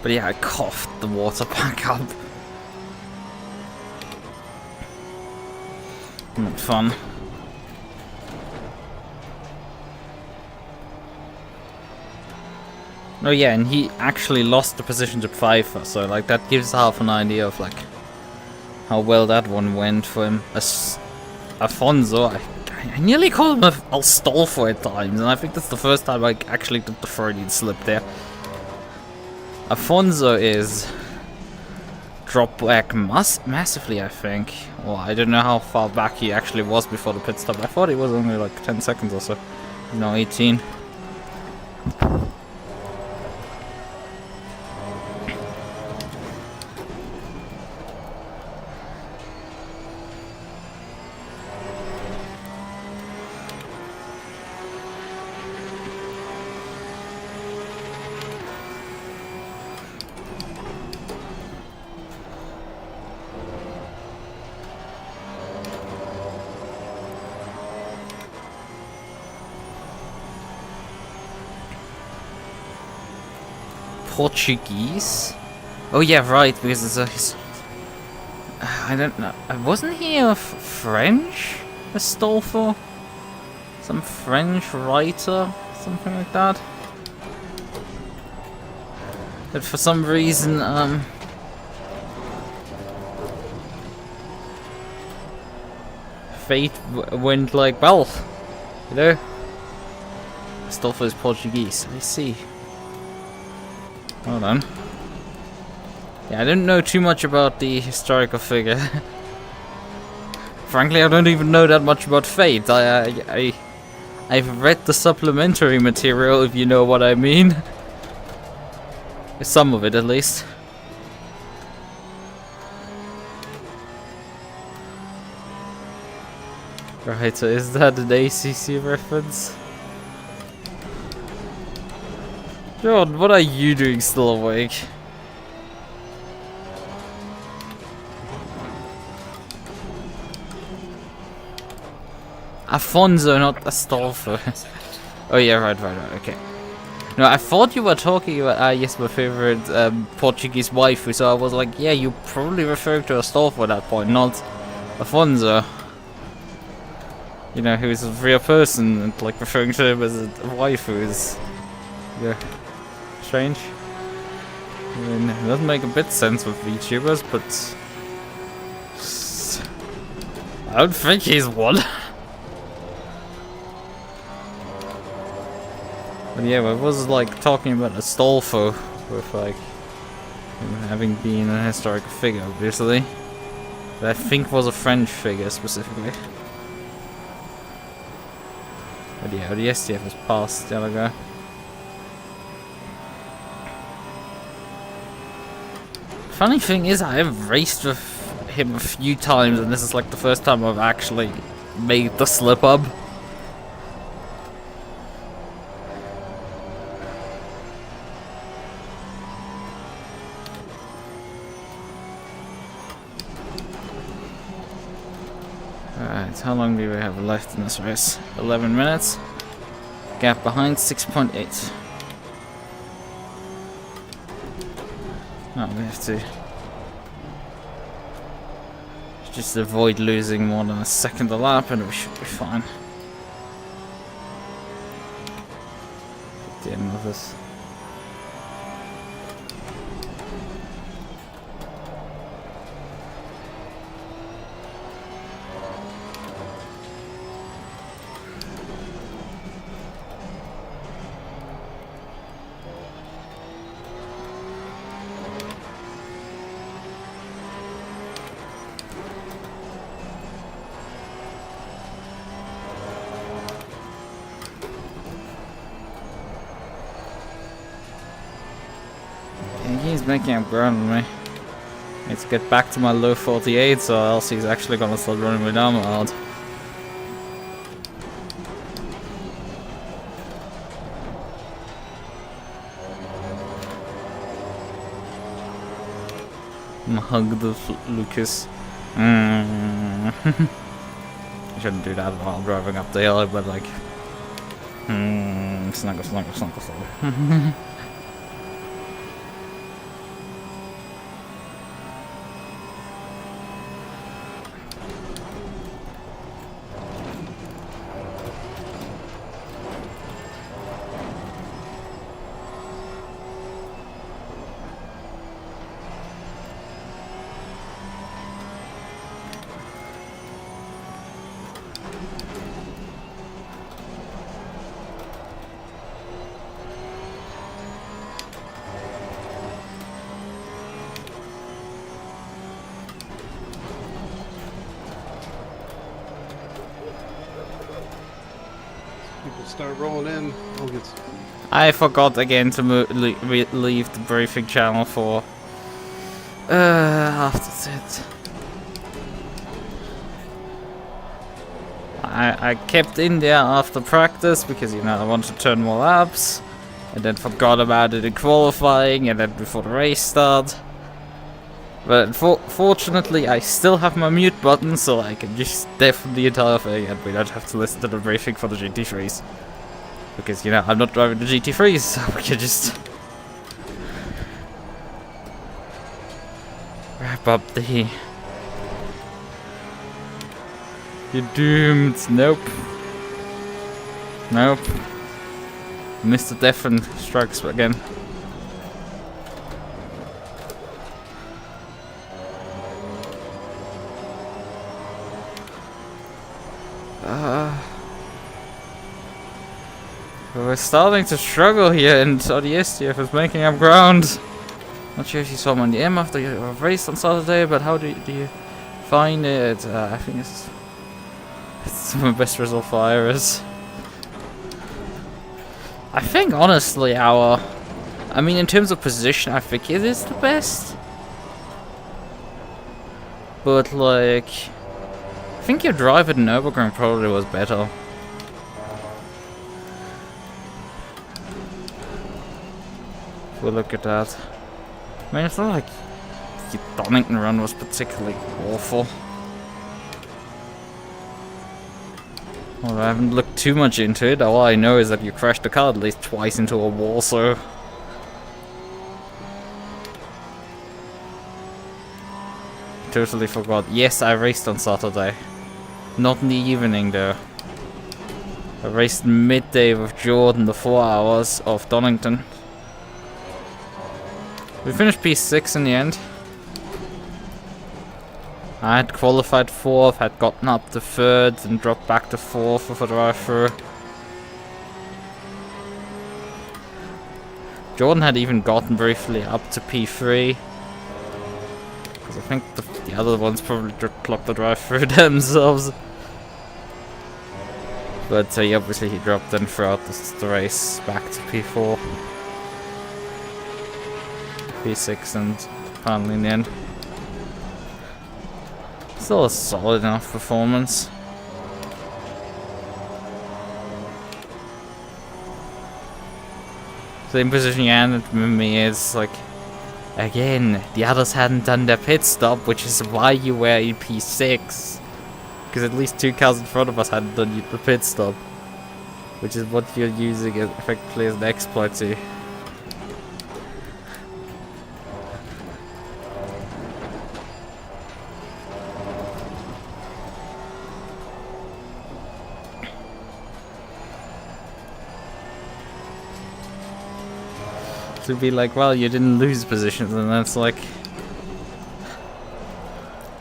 But yeah, I coughed the water back up. Not fun. Oh yeah, and he actually lost the position to Pfeiffer, so like that gives half an idea of like how well that one went for him. Afonso, I nearly called him a stall for at times, and I think that's the first time I actually did the Freudian slip there. Afonso is dropped back massively, I think. Well, I don't know how far back he actually was before the pit stop. I thought he was only like 10 seconds or so. No, 18. Portuguese. Oh yeah, right, because it's a... I don't know. Wasn't he a French? Astolfo? Some French writer? Something like that? But for some reason, fate went like, well, you know, Astolfo is Portuguese. I see. Hold on. Yeah, I don't know too much about the historical figure. Frankly, I don't even know that much about Fate. I've read the supplementary material, if you know what I mean. Some of it, at least. Right, so is that an ACC reference? John, what are you doing still awake? Afonso, not Astolfo. Oh yeah, right, okay. No, I thought you were talking about, yes, my favorite Portuguese waifu, so I was like, yeah, you probably referred to Astolfo at that point, not Afonso. You know, who's a real person, and like referring to him as a waifu is, yeah, strange. I mean, it doesn't make a bit sense with VTubers, but I don't think he's one. But yeah, I was like talking about Astolfo with like him having been a historical figure, obviously. But I think was a French figure specifically. But yeah, the STF was passed the other guy. Funny thing is, I have raced with him a few times, and this is like the first time I've actually made the slip up. Alright, how long do we have left in this race? 11 minutes. Gap behind 6.8. Oh, we have to just avoid losing more than a second a lap and we should be fine. At the end of this. He's making up ground on me. I need to get back to my low 48, so else he's actually gonna start running me down hard. Hug the Lukas. I shouldn't do that while driving up the hill, but like, snuggle. People start rolling in. I'll get some. I forgot again to leave the briefing channel for after that. I kept in there after practice because, you know, I wanted to turn more laps, and then forgot about it in qualifying and then before the race start. But fortunately, I still have my mute button, so I can just deafen the entire thing, and we don't have to listen to the briefing for the GT3s. Because, you know, I'm not driving the GT3s, so we can just Wrap up the... You're doomed. Nope. Nope. Mr. Defen strikes again. We're starting to struggle here, and the SDF is making up ground. Not sure if you saw my DM after your race on Saturday, but how do you find it? I think it's my best result for Iris. I think honestly I mean in terms of position I think it is the best. But like, I think your drive at Nürburgring probably was better. If we look at that. I mean, it's not like the Donington run was particularly awful. Well, I haven't looked too much into it. All I know is that you crashed the car at least twice into a wall, so... Totally forgot. Yes, I raced on Saturday. Not in the evening, though. I raced midday with Jordan, the 4 hours of Donington. We finished P6 in the end. I had qualified 4th, had gotten up to 3rd, and dropped back to 4th with a drive-through. Jordan had even gotten briefly up to P3. Because I think the other ones probably clocked the drive-through themselves. But yeah, obviously he dropped then throughout the race back to P4. P6 and finally in the end. Still a solid enough performance. Same position you ended with me is like, again, the others hadn't done their pit stop, which is why you were in P6. Because at least 2 cars in front of us hadn't done the pit stop. Which is what you're using effectively as an exploit to. To be like, well, you didn't lose positions, and that's like,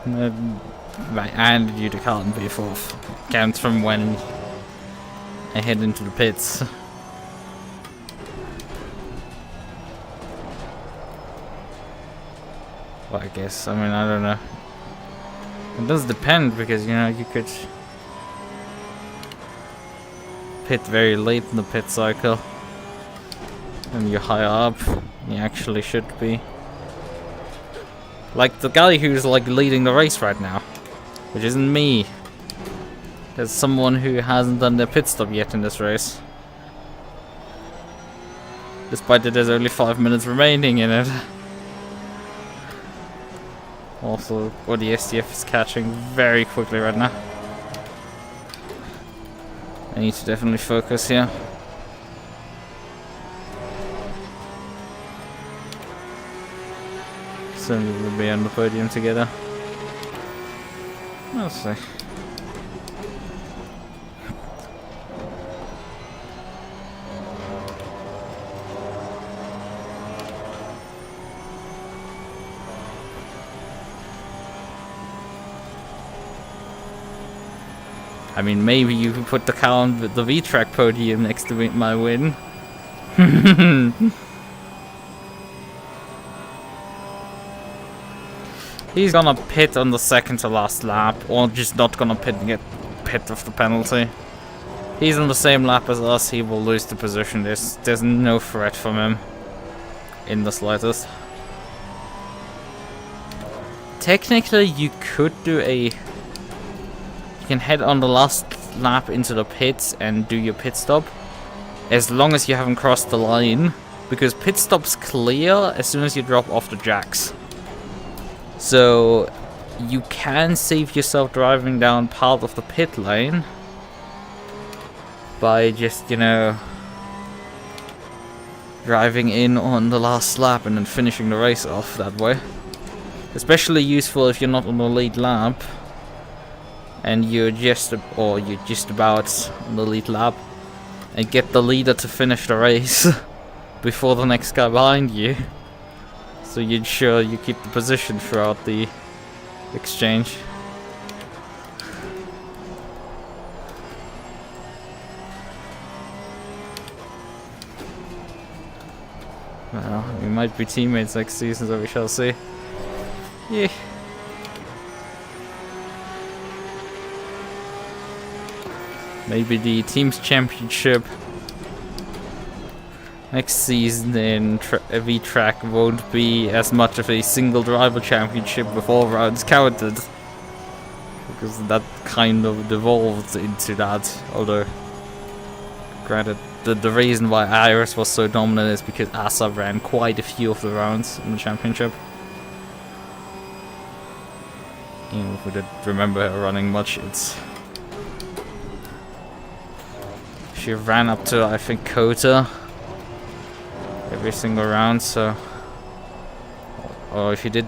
I handed you the car in P4. Counts from when I head into the pits. Well, I guess, I mean, I don't know. It does depend, because, you know, you could pit very late in the pit cycle. And you're higher up, you actually should be. Like the guy who's like leading the race right now, which isn't me. There's someone who hasn't done their pit stop yet in this race. Despite that there's only 5 minutes remaining in it. Also, what the SDF is catching very quickly right now. I need to definitely focus here. Soon we'll be on the podium together. We'll see. I mean, maybe you could put the car on the V-Track podium next to my win. He's gonna pit on the second to last lap, or just not gonna pit and get pit with the penalty. He's on the same lap as us, he will lose the position. There's no threat from him in the slightest. Technically, you could do you can head on the last lap into the pits and do your pit stop, as long as you haven't crossed the line, because pit stops clear as soon as you drop off the jacks. So you can save yourself driving down part of the pit lane by just, you know, driving in on the last lap and then finishing the race off that way. Especially useful if you're not on the lead lap and you're just about on the lead lap, and get the leader to finish the race before the next guy behind you, so you ensure you keep the position throughout the exchange. Well, we might be teammates next season, so we shall see. Yeah. Maybe the team's championship next season in V-Track won't be as much of a single driver championship with all rounds counted, because that kind of devolved into that. Although, granted, the reason why Iris was so dominant is because Asa ran quite a few of the rounds in the championship. Even if we didn't remember her running much, she ran up to, I think, Kota every single round, so... Or she did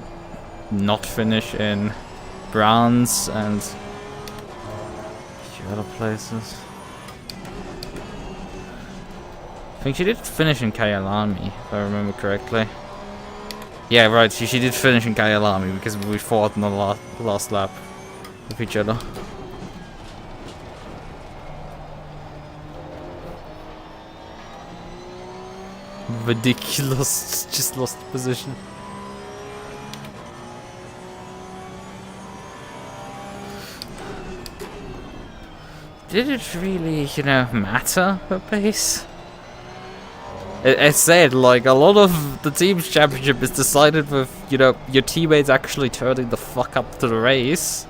not finish in bronze and a few other places. I think she did finish in Kyalami, if I remember correctly. Yeah, right, she did finish in Kyalami because we fought in the last lap with each other. Ridiculous, just lost the position. Did it really, matter her pace? As said, like, a lot of the team's championship is decided with, your teammates actually turning the fuck up to the race.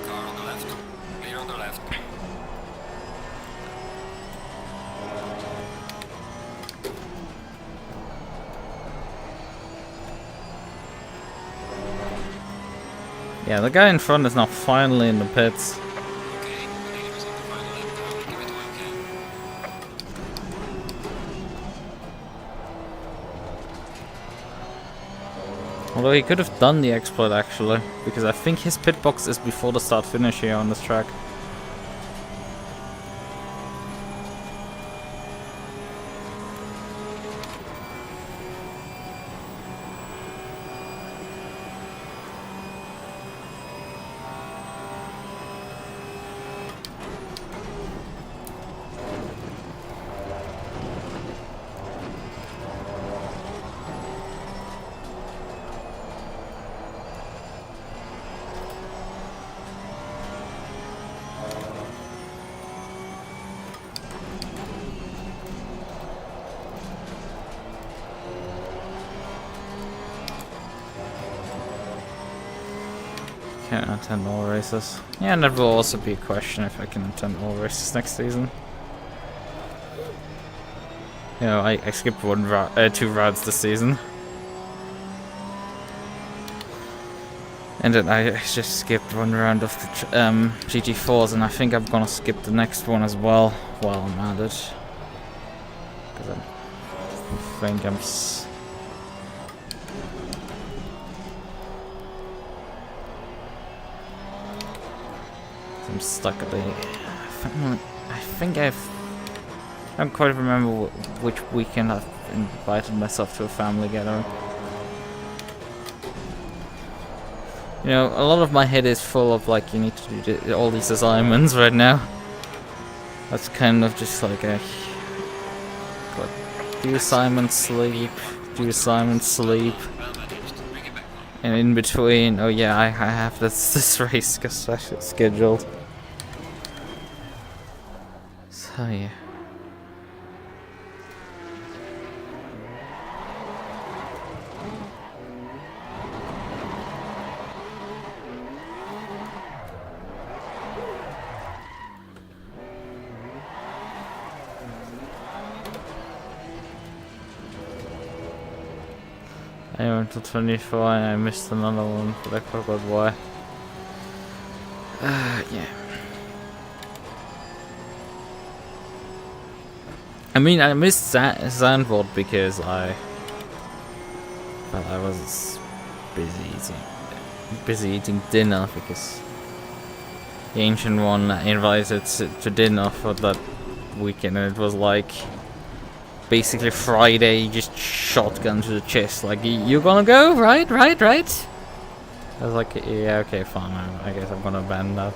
Car on the left. Clear on the left. Yeah, the guy in front is now finally in the pits. Okay, Radeon is on the final lap now. Give it one can. Although he could have done the exploit actually, because I think his pit box is before the start finish here on this track. Can't attend all races. Yeah, and that will also be a question if I can attend all races next season. I skipped 2 rounds this season. And then I just skipped 1 round of the GT4s, and I think I'm gonna skip the next one as well while I'm at it. Because I think I'm stuck at the... I don't quite remember which weekend I've invited myself to a family gathering. A lot of my head is full of, like, you need to do all these assignments right now. That's kind of just like do assignments, sleep, do assignments, sleep. Well managed. Bring it back on. And in between, oh yeah, I have this race scheduled. So yeah. I went to 24 and I missed another one, but I forgot why. Yeah. I mean, I missed Zandvoort because I But I was busy eating dinner because the Ancient One invited to dinner for that weekend, and it was like basically Friday, just shotgun to the chest, like, you gonna go? Right? I was like, yeah, okay, fine, I guess I'm gonna ban that.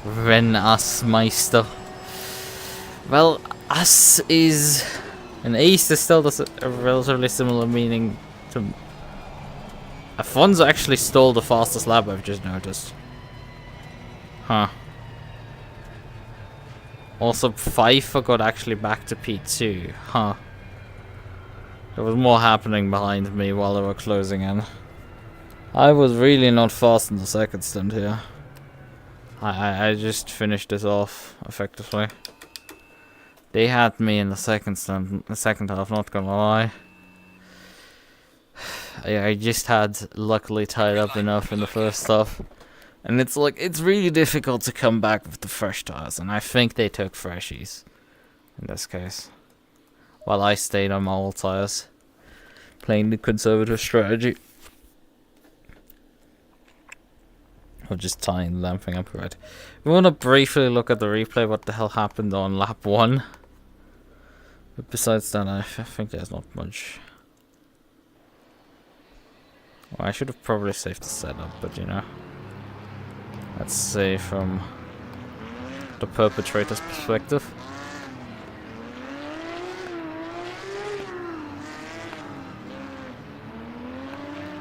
Wenn us Meister. Well, us is... an ace is still a relatively similar meaning to... Afonso actually stole the fastest lap, I've just noticed. Huh. Also, Pfeiffer got actually back to P2. Huh. There was more happening behind me while they were closing in. I was really not fast in the second stint here. I just finished this off, effectively. They had me in the second stint, the second half, not gonna lie. I just had luckily tied up enough in the first half. And it's like, it's really difficult to come back with the fresh tires, and I think they took freshies in this case. While I stayed on my old tires, playing the conservative strategy. Or just tying the damn thing up right. We want to briefly look at the replay, what the hell happened on lap 1. But besides that, I think there's not much. Well, I should have probably saved the setup, but you know. Let's say from the perpetrator's perspective.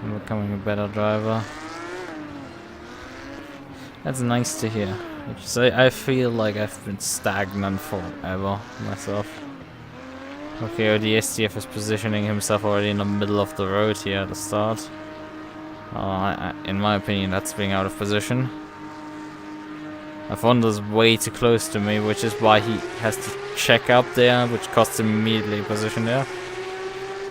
I'm becoming a better driver. That's nice to hear. I feel like I've been stagnant forever myself. Okay, the STF is positioning himself already in the middle of the road here at the start. In my opinion, that's being out of position. Afonso's way too close to me, which is why he has to check up there, which costs him immediately position there.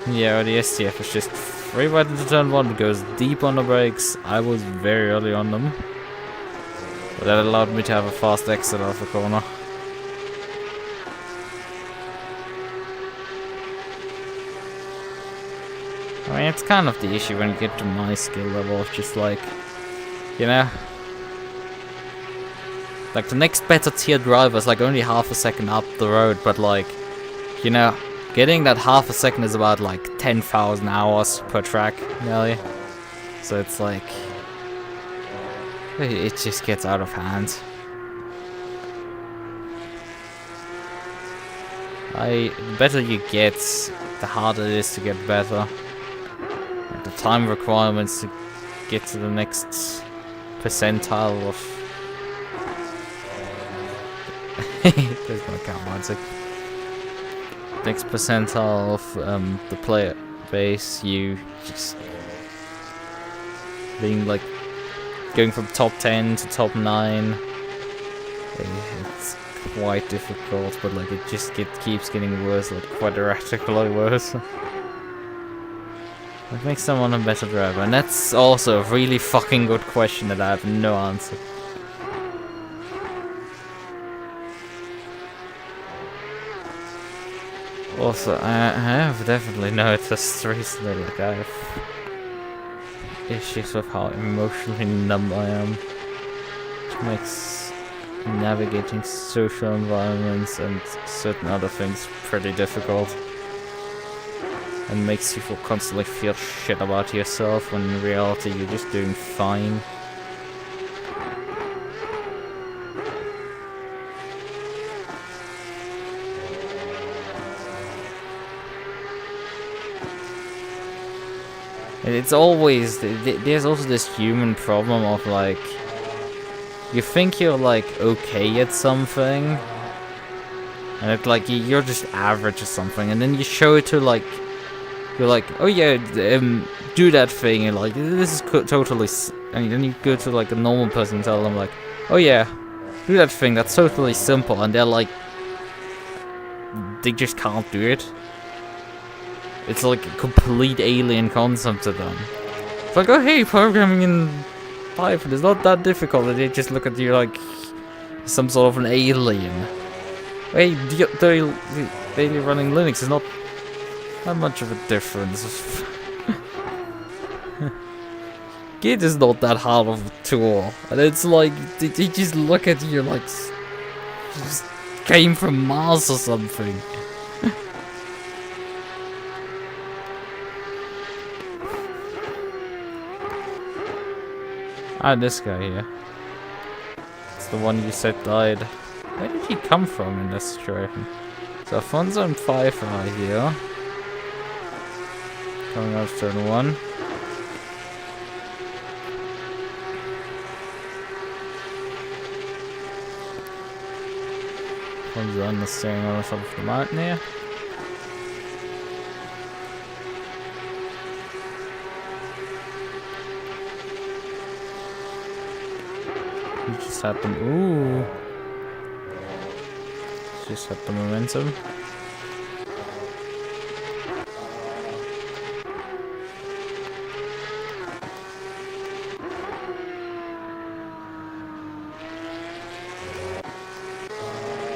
Yeah, the STF is just free right into turn 1, goes deep on the brakes. I was very early on them. But that allowed me to have a fast exit off the corner. I mean, it's kind of the issue when you get to my skill level, it's just like, you know, like the next better tier driver is like only half a second up the road, but like, you know, getting that half a second is about like 10,000 hours per track, nearly. So it's like, it just gets out of hand. The better you get, the harder it is to get better. And the time requirements to get to the next percentile of... There's no count, next percentile of the player base, you just being like going from top 10 to top 9. It's quite difficult, but like it just keeps getting worse, like quadratically worse. What makes someone a better driver? And that's also a really fucking good question that I have no answer. Also, I have definitely noticed recently, like I have issues with how emotionally numb I am, which makes navigating social environments and certain other things pretty difficult, and makes you constantly feel shit about yourself when in reality you're just doing fine. It's always, there's also this human problem of like, you think you're like okay at something, and it's like you're just average or something, and then you show it to like, you're like, oh yeah, do that thing, and like, this is totally, and then you go to like a normal person and tell them like, oh yeah, do that thing, that's totally simple, and they're like, they just can't do it. It's like a complete alien concept to them. It's like, oh hey, programming in Python is not that difficult, and they just look at you like some sort of an alien. Hey, daily running Linux is not that much of a difference. Git is not that hard of a tool. And it's like, they just look at you like, you just came from Mars or something. Ah, this guy here. It's the one you said died. Where did he come from in this situation? So Afonso and Five are here. Coming out of turn 1. Afonso on the steering on the top of the mountain here. He just had them. Ooh. Just had the momentum.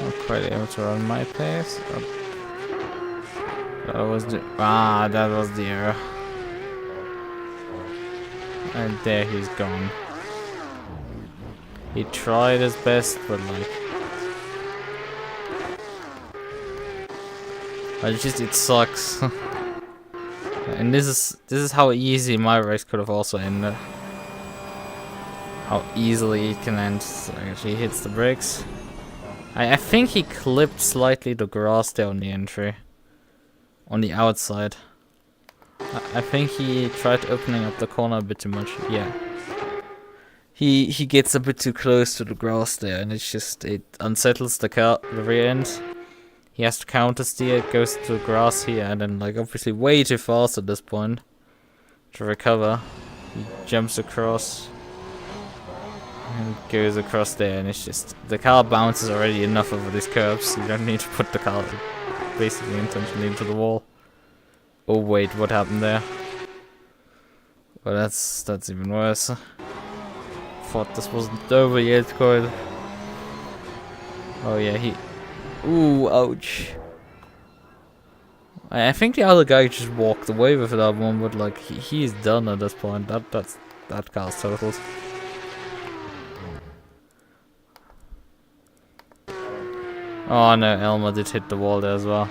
Not quite able to run my pace. Oh. That was the error. And there he's gone. He tried his best, but like, it sucks. And this is how easy my race could have also ended. How easily it can end. So actually, he hits the brakes. I think he clipped slightly the grass there on the entry, on the outside. I think he tried opening up the corner a bit too much. Yeah. He gets a bit too close to the grass there, and it's just, it unsettles the rear end. He has to counter steer, it goes to the grass here, and then like obviously way too fast at this point to recover. He jumps across and goes across there, and it's just, the car bounces already enough over these curbs. You don't need to put the car basically intentionally into the wall. Oh wait, what happened there? Well, that's even worse. Thought this wasn't over yet, quite. Oh yeah, ooh, ouch. I think the other guy just walked away with that one, but like he's done at this point. That car's totaled. Oh no, Elmer did hit the wall there as well.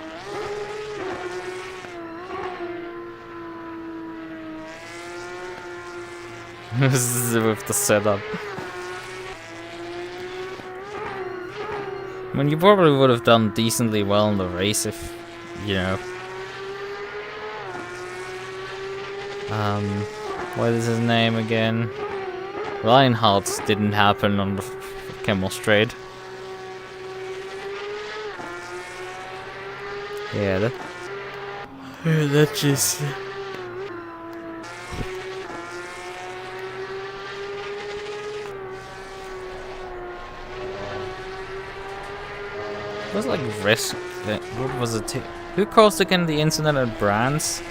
With the setup. I mean, you probably would have done decently well in the race if, you know. What is his name again? Reinhardt didn't happen on the Camel Straight. Yeah, that just. It was like risk. What was it? Who caused again the incident at Brands?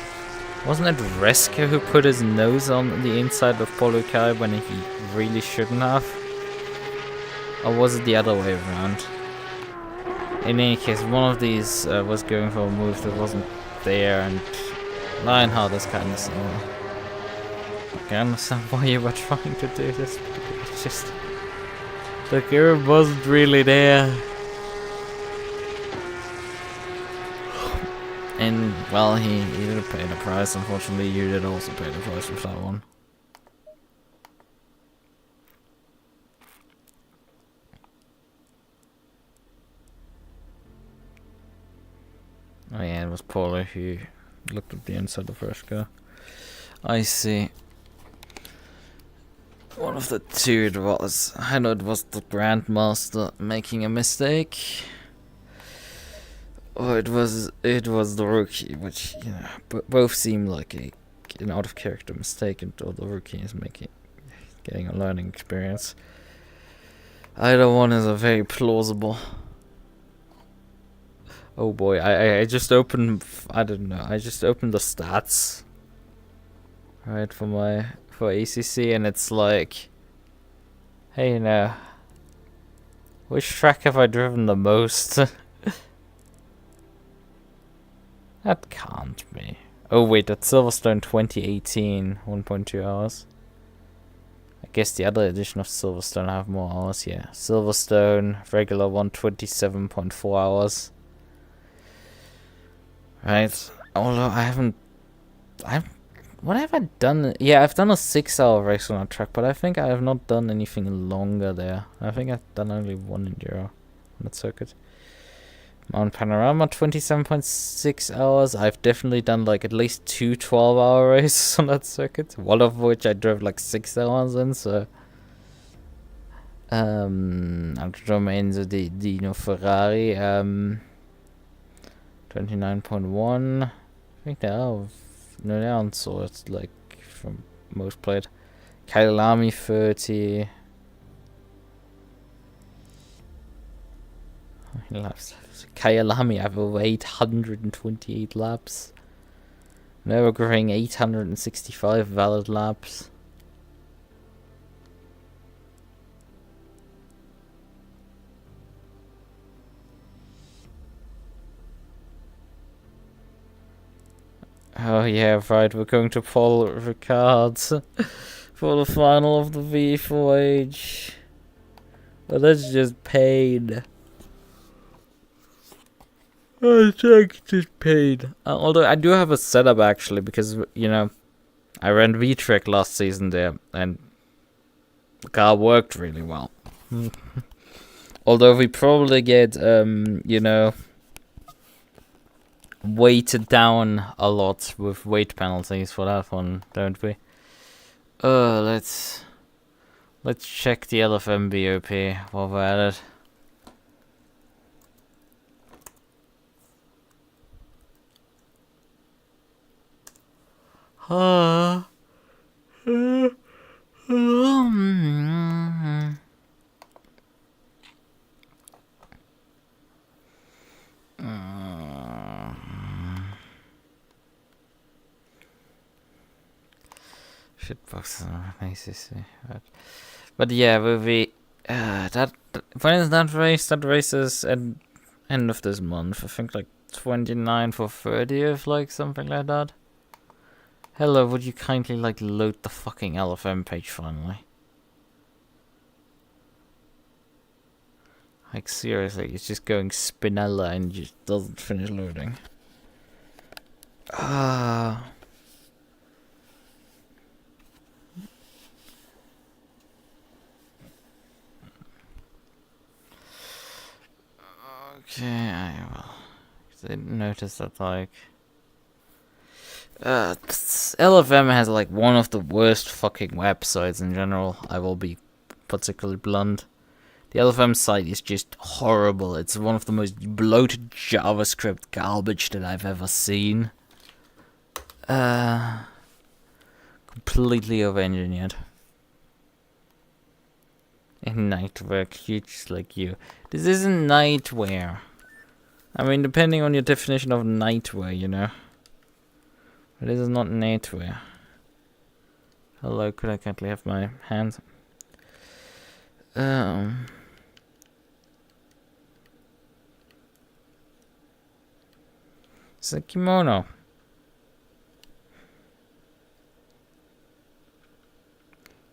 Wasn't it Resker who put his nose on the inside of Polukai when he really shouldn't have? Or was it the other way around? In any case, one of these was going for a move that wasn't there, and Lionheart is kind of similar. I understand why you were trying to do this, but it's just the curve wasn't really there. And, well, he did pay the price. Unfortunately, you did also pay the price with that one. Oh yeah, it was Paula who looked at the inside of the first car. I see. One of the two it was. I know it was the Grandmaster making a mistake. Oh, it was the rookie, which, you know, both seem like an out of character mistake, and the rookie is getting a learning experience. Either one is a very plausible. Oh boy, I just opened, I don't know, I just opened the stats, right, for ACC, and it's like, hey, you know, which track have I driven the most? That can't be. Oh wait, that's Silverstone 2018, 1.2 hours. I guess the other edition of Silverstone have more hours. Yeah, Silverstone regular one 27.4 hours. Right. Although what have I done? Yeah, I've done a 6-hour race on a track, but I think I have not done anything longer there. I think I've done only one enduro on that circuit. Mount Panorama, 27.6 hours. I've definitely done like at least 2 12-hour races on that circuit. One of which I drove like 6 hours in, so... Altromenzo di Ferrari, 29.1. I think they are... No, they aren't sorted, like, from most played. Kailami 30. How many laps? Kailami, I have over 828 laps. Nürburgring, 865 valid laps. Oh yeah, right, we're going to Paul Ricard's for the final of the V4H. But that's just pain. I think just pain. Although I do have a setup actually, because, you know, I ran V-Track last season there, and the car worked really well. Although we probably get, you know, weighted down a lot with weight penalties for that one, don't we? Let's check the LFM BOP while we're at it. Shitbox ACC, right. But yeah, we that when is that race? That race is at end of this month. I think like 29th or 30th, like something like that. Hello, would you kindly like load the fucking LFM page finally? Like seriously, it's just going Spinella and just doesn't finish loading. Okay, I didn't notice that, like... LFM has, like, one of the worst fucking websites in general. I will be particularly blunt. The LFM site is just horrible. It's one of the most bloated JavaScript garbage that I've ever seen. Completely over-engineered. In nightwear, cute like you. This isn't nightwear. I mean, depending on your definition of nightwear, you know. But this is not nightwear. Hello, could I kindly have my hands? It's a kimono.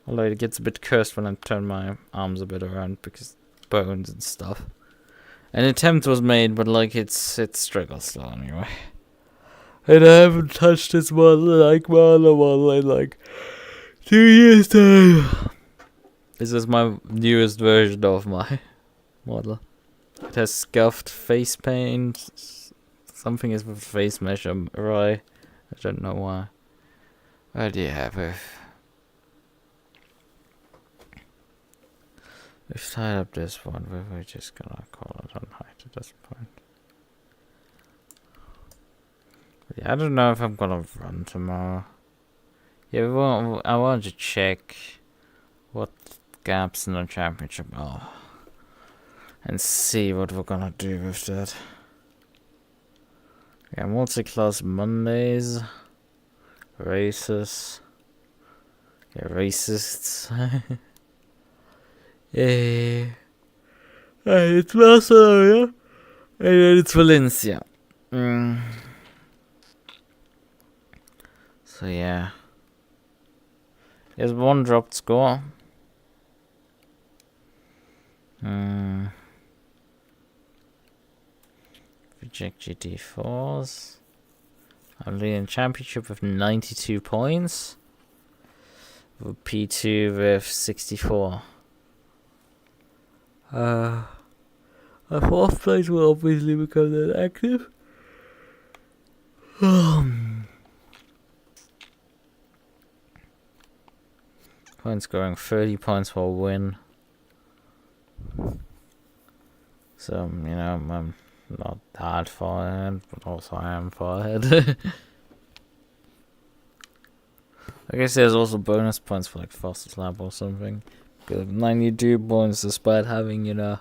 Although it gets a bit cursed when I turn my arms a bit around because bones and stuff. An attempt was made, but like it struggles still anyway. And I haven't touched this model like my other model in like 2 years time. This is my newest version of my model. It has scuffed face paint. Something is with face mesh awry. I don't know why. What do you have with? We've tied up this one, we're just gonna call it on height at this point. But yeah, I don't know if I'm gonna run tomorrow. Yeah, I want to check what gaps in the championship are. And see what we're gonna do with that. Yeah, multi-class Mondays. Races. Yeah, racists. It's Barcelona, and then it's Valencia. So yeah, There's one dropped score. Reject GT4s. I'm leading championship with 92 points. With P2 with 64. A fourth place will obviously become that active. Point scoring 30 points for a win. So, you know, I'm not that far ahead, but also I am far ahead. I guess there's also bonus points for like fastest lap or something. 92 points despite having, you know,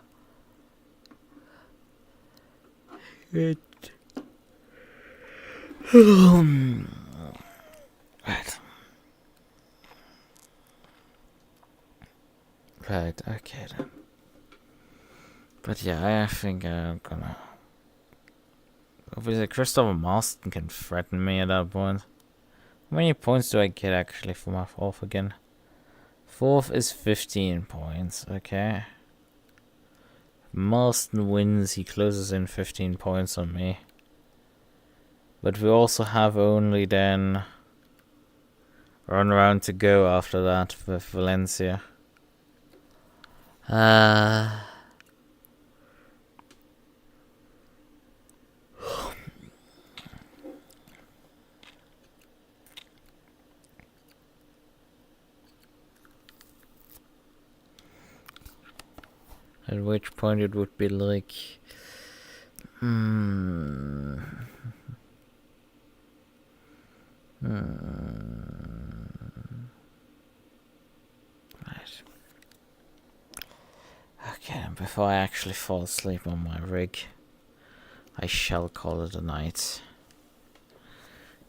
it. Right. Right, okay then. But yeah, I think I'm gonna... Obviously, Christopher Marston can threaten me at that point. How many points do I get actually for my fourth again? Fourth is 15 points, okay. Marston wins, he closes in 15 points on me. But we also have only then one round to go after that with Valencia. At which point it would be like... Right. Okay, and before I actually fall asleep on my rig, I shall call it a night.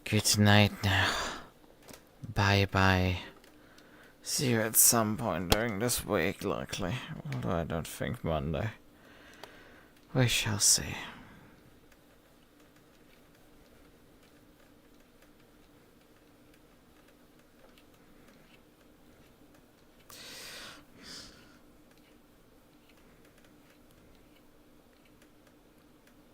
Good night now. Bye bye. See you at some point during this week, likely. Although I don't think Monday. We shall see.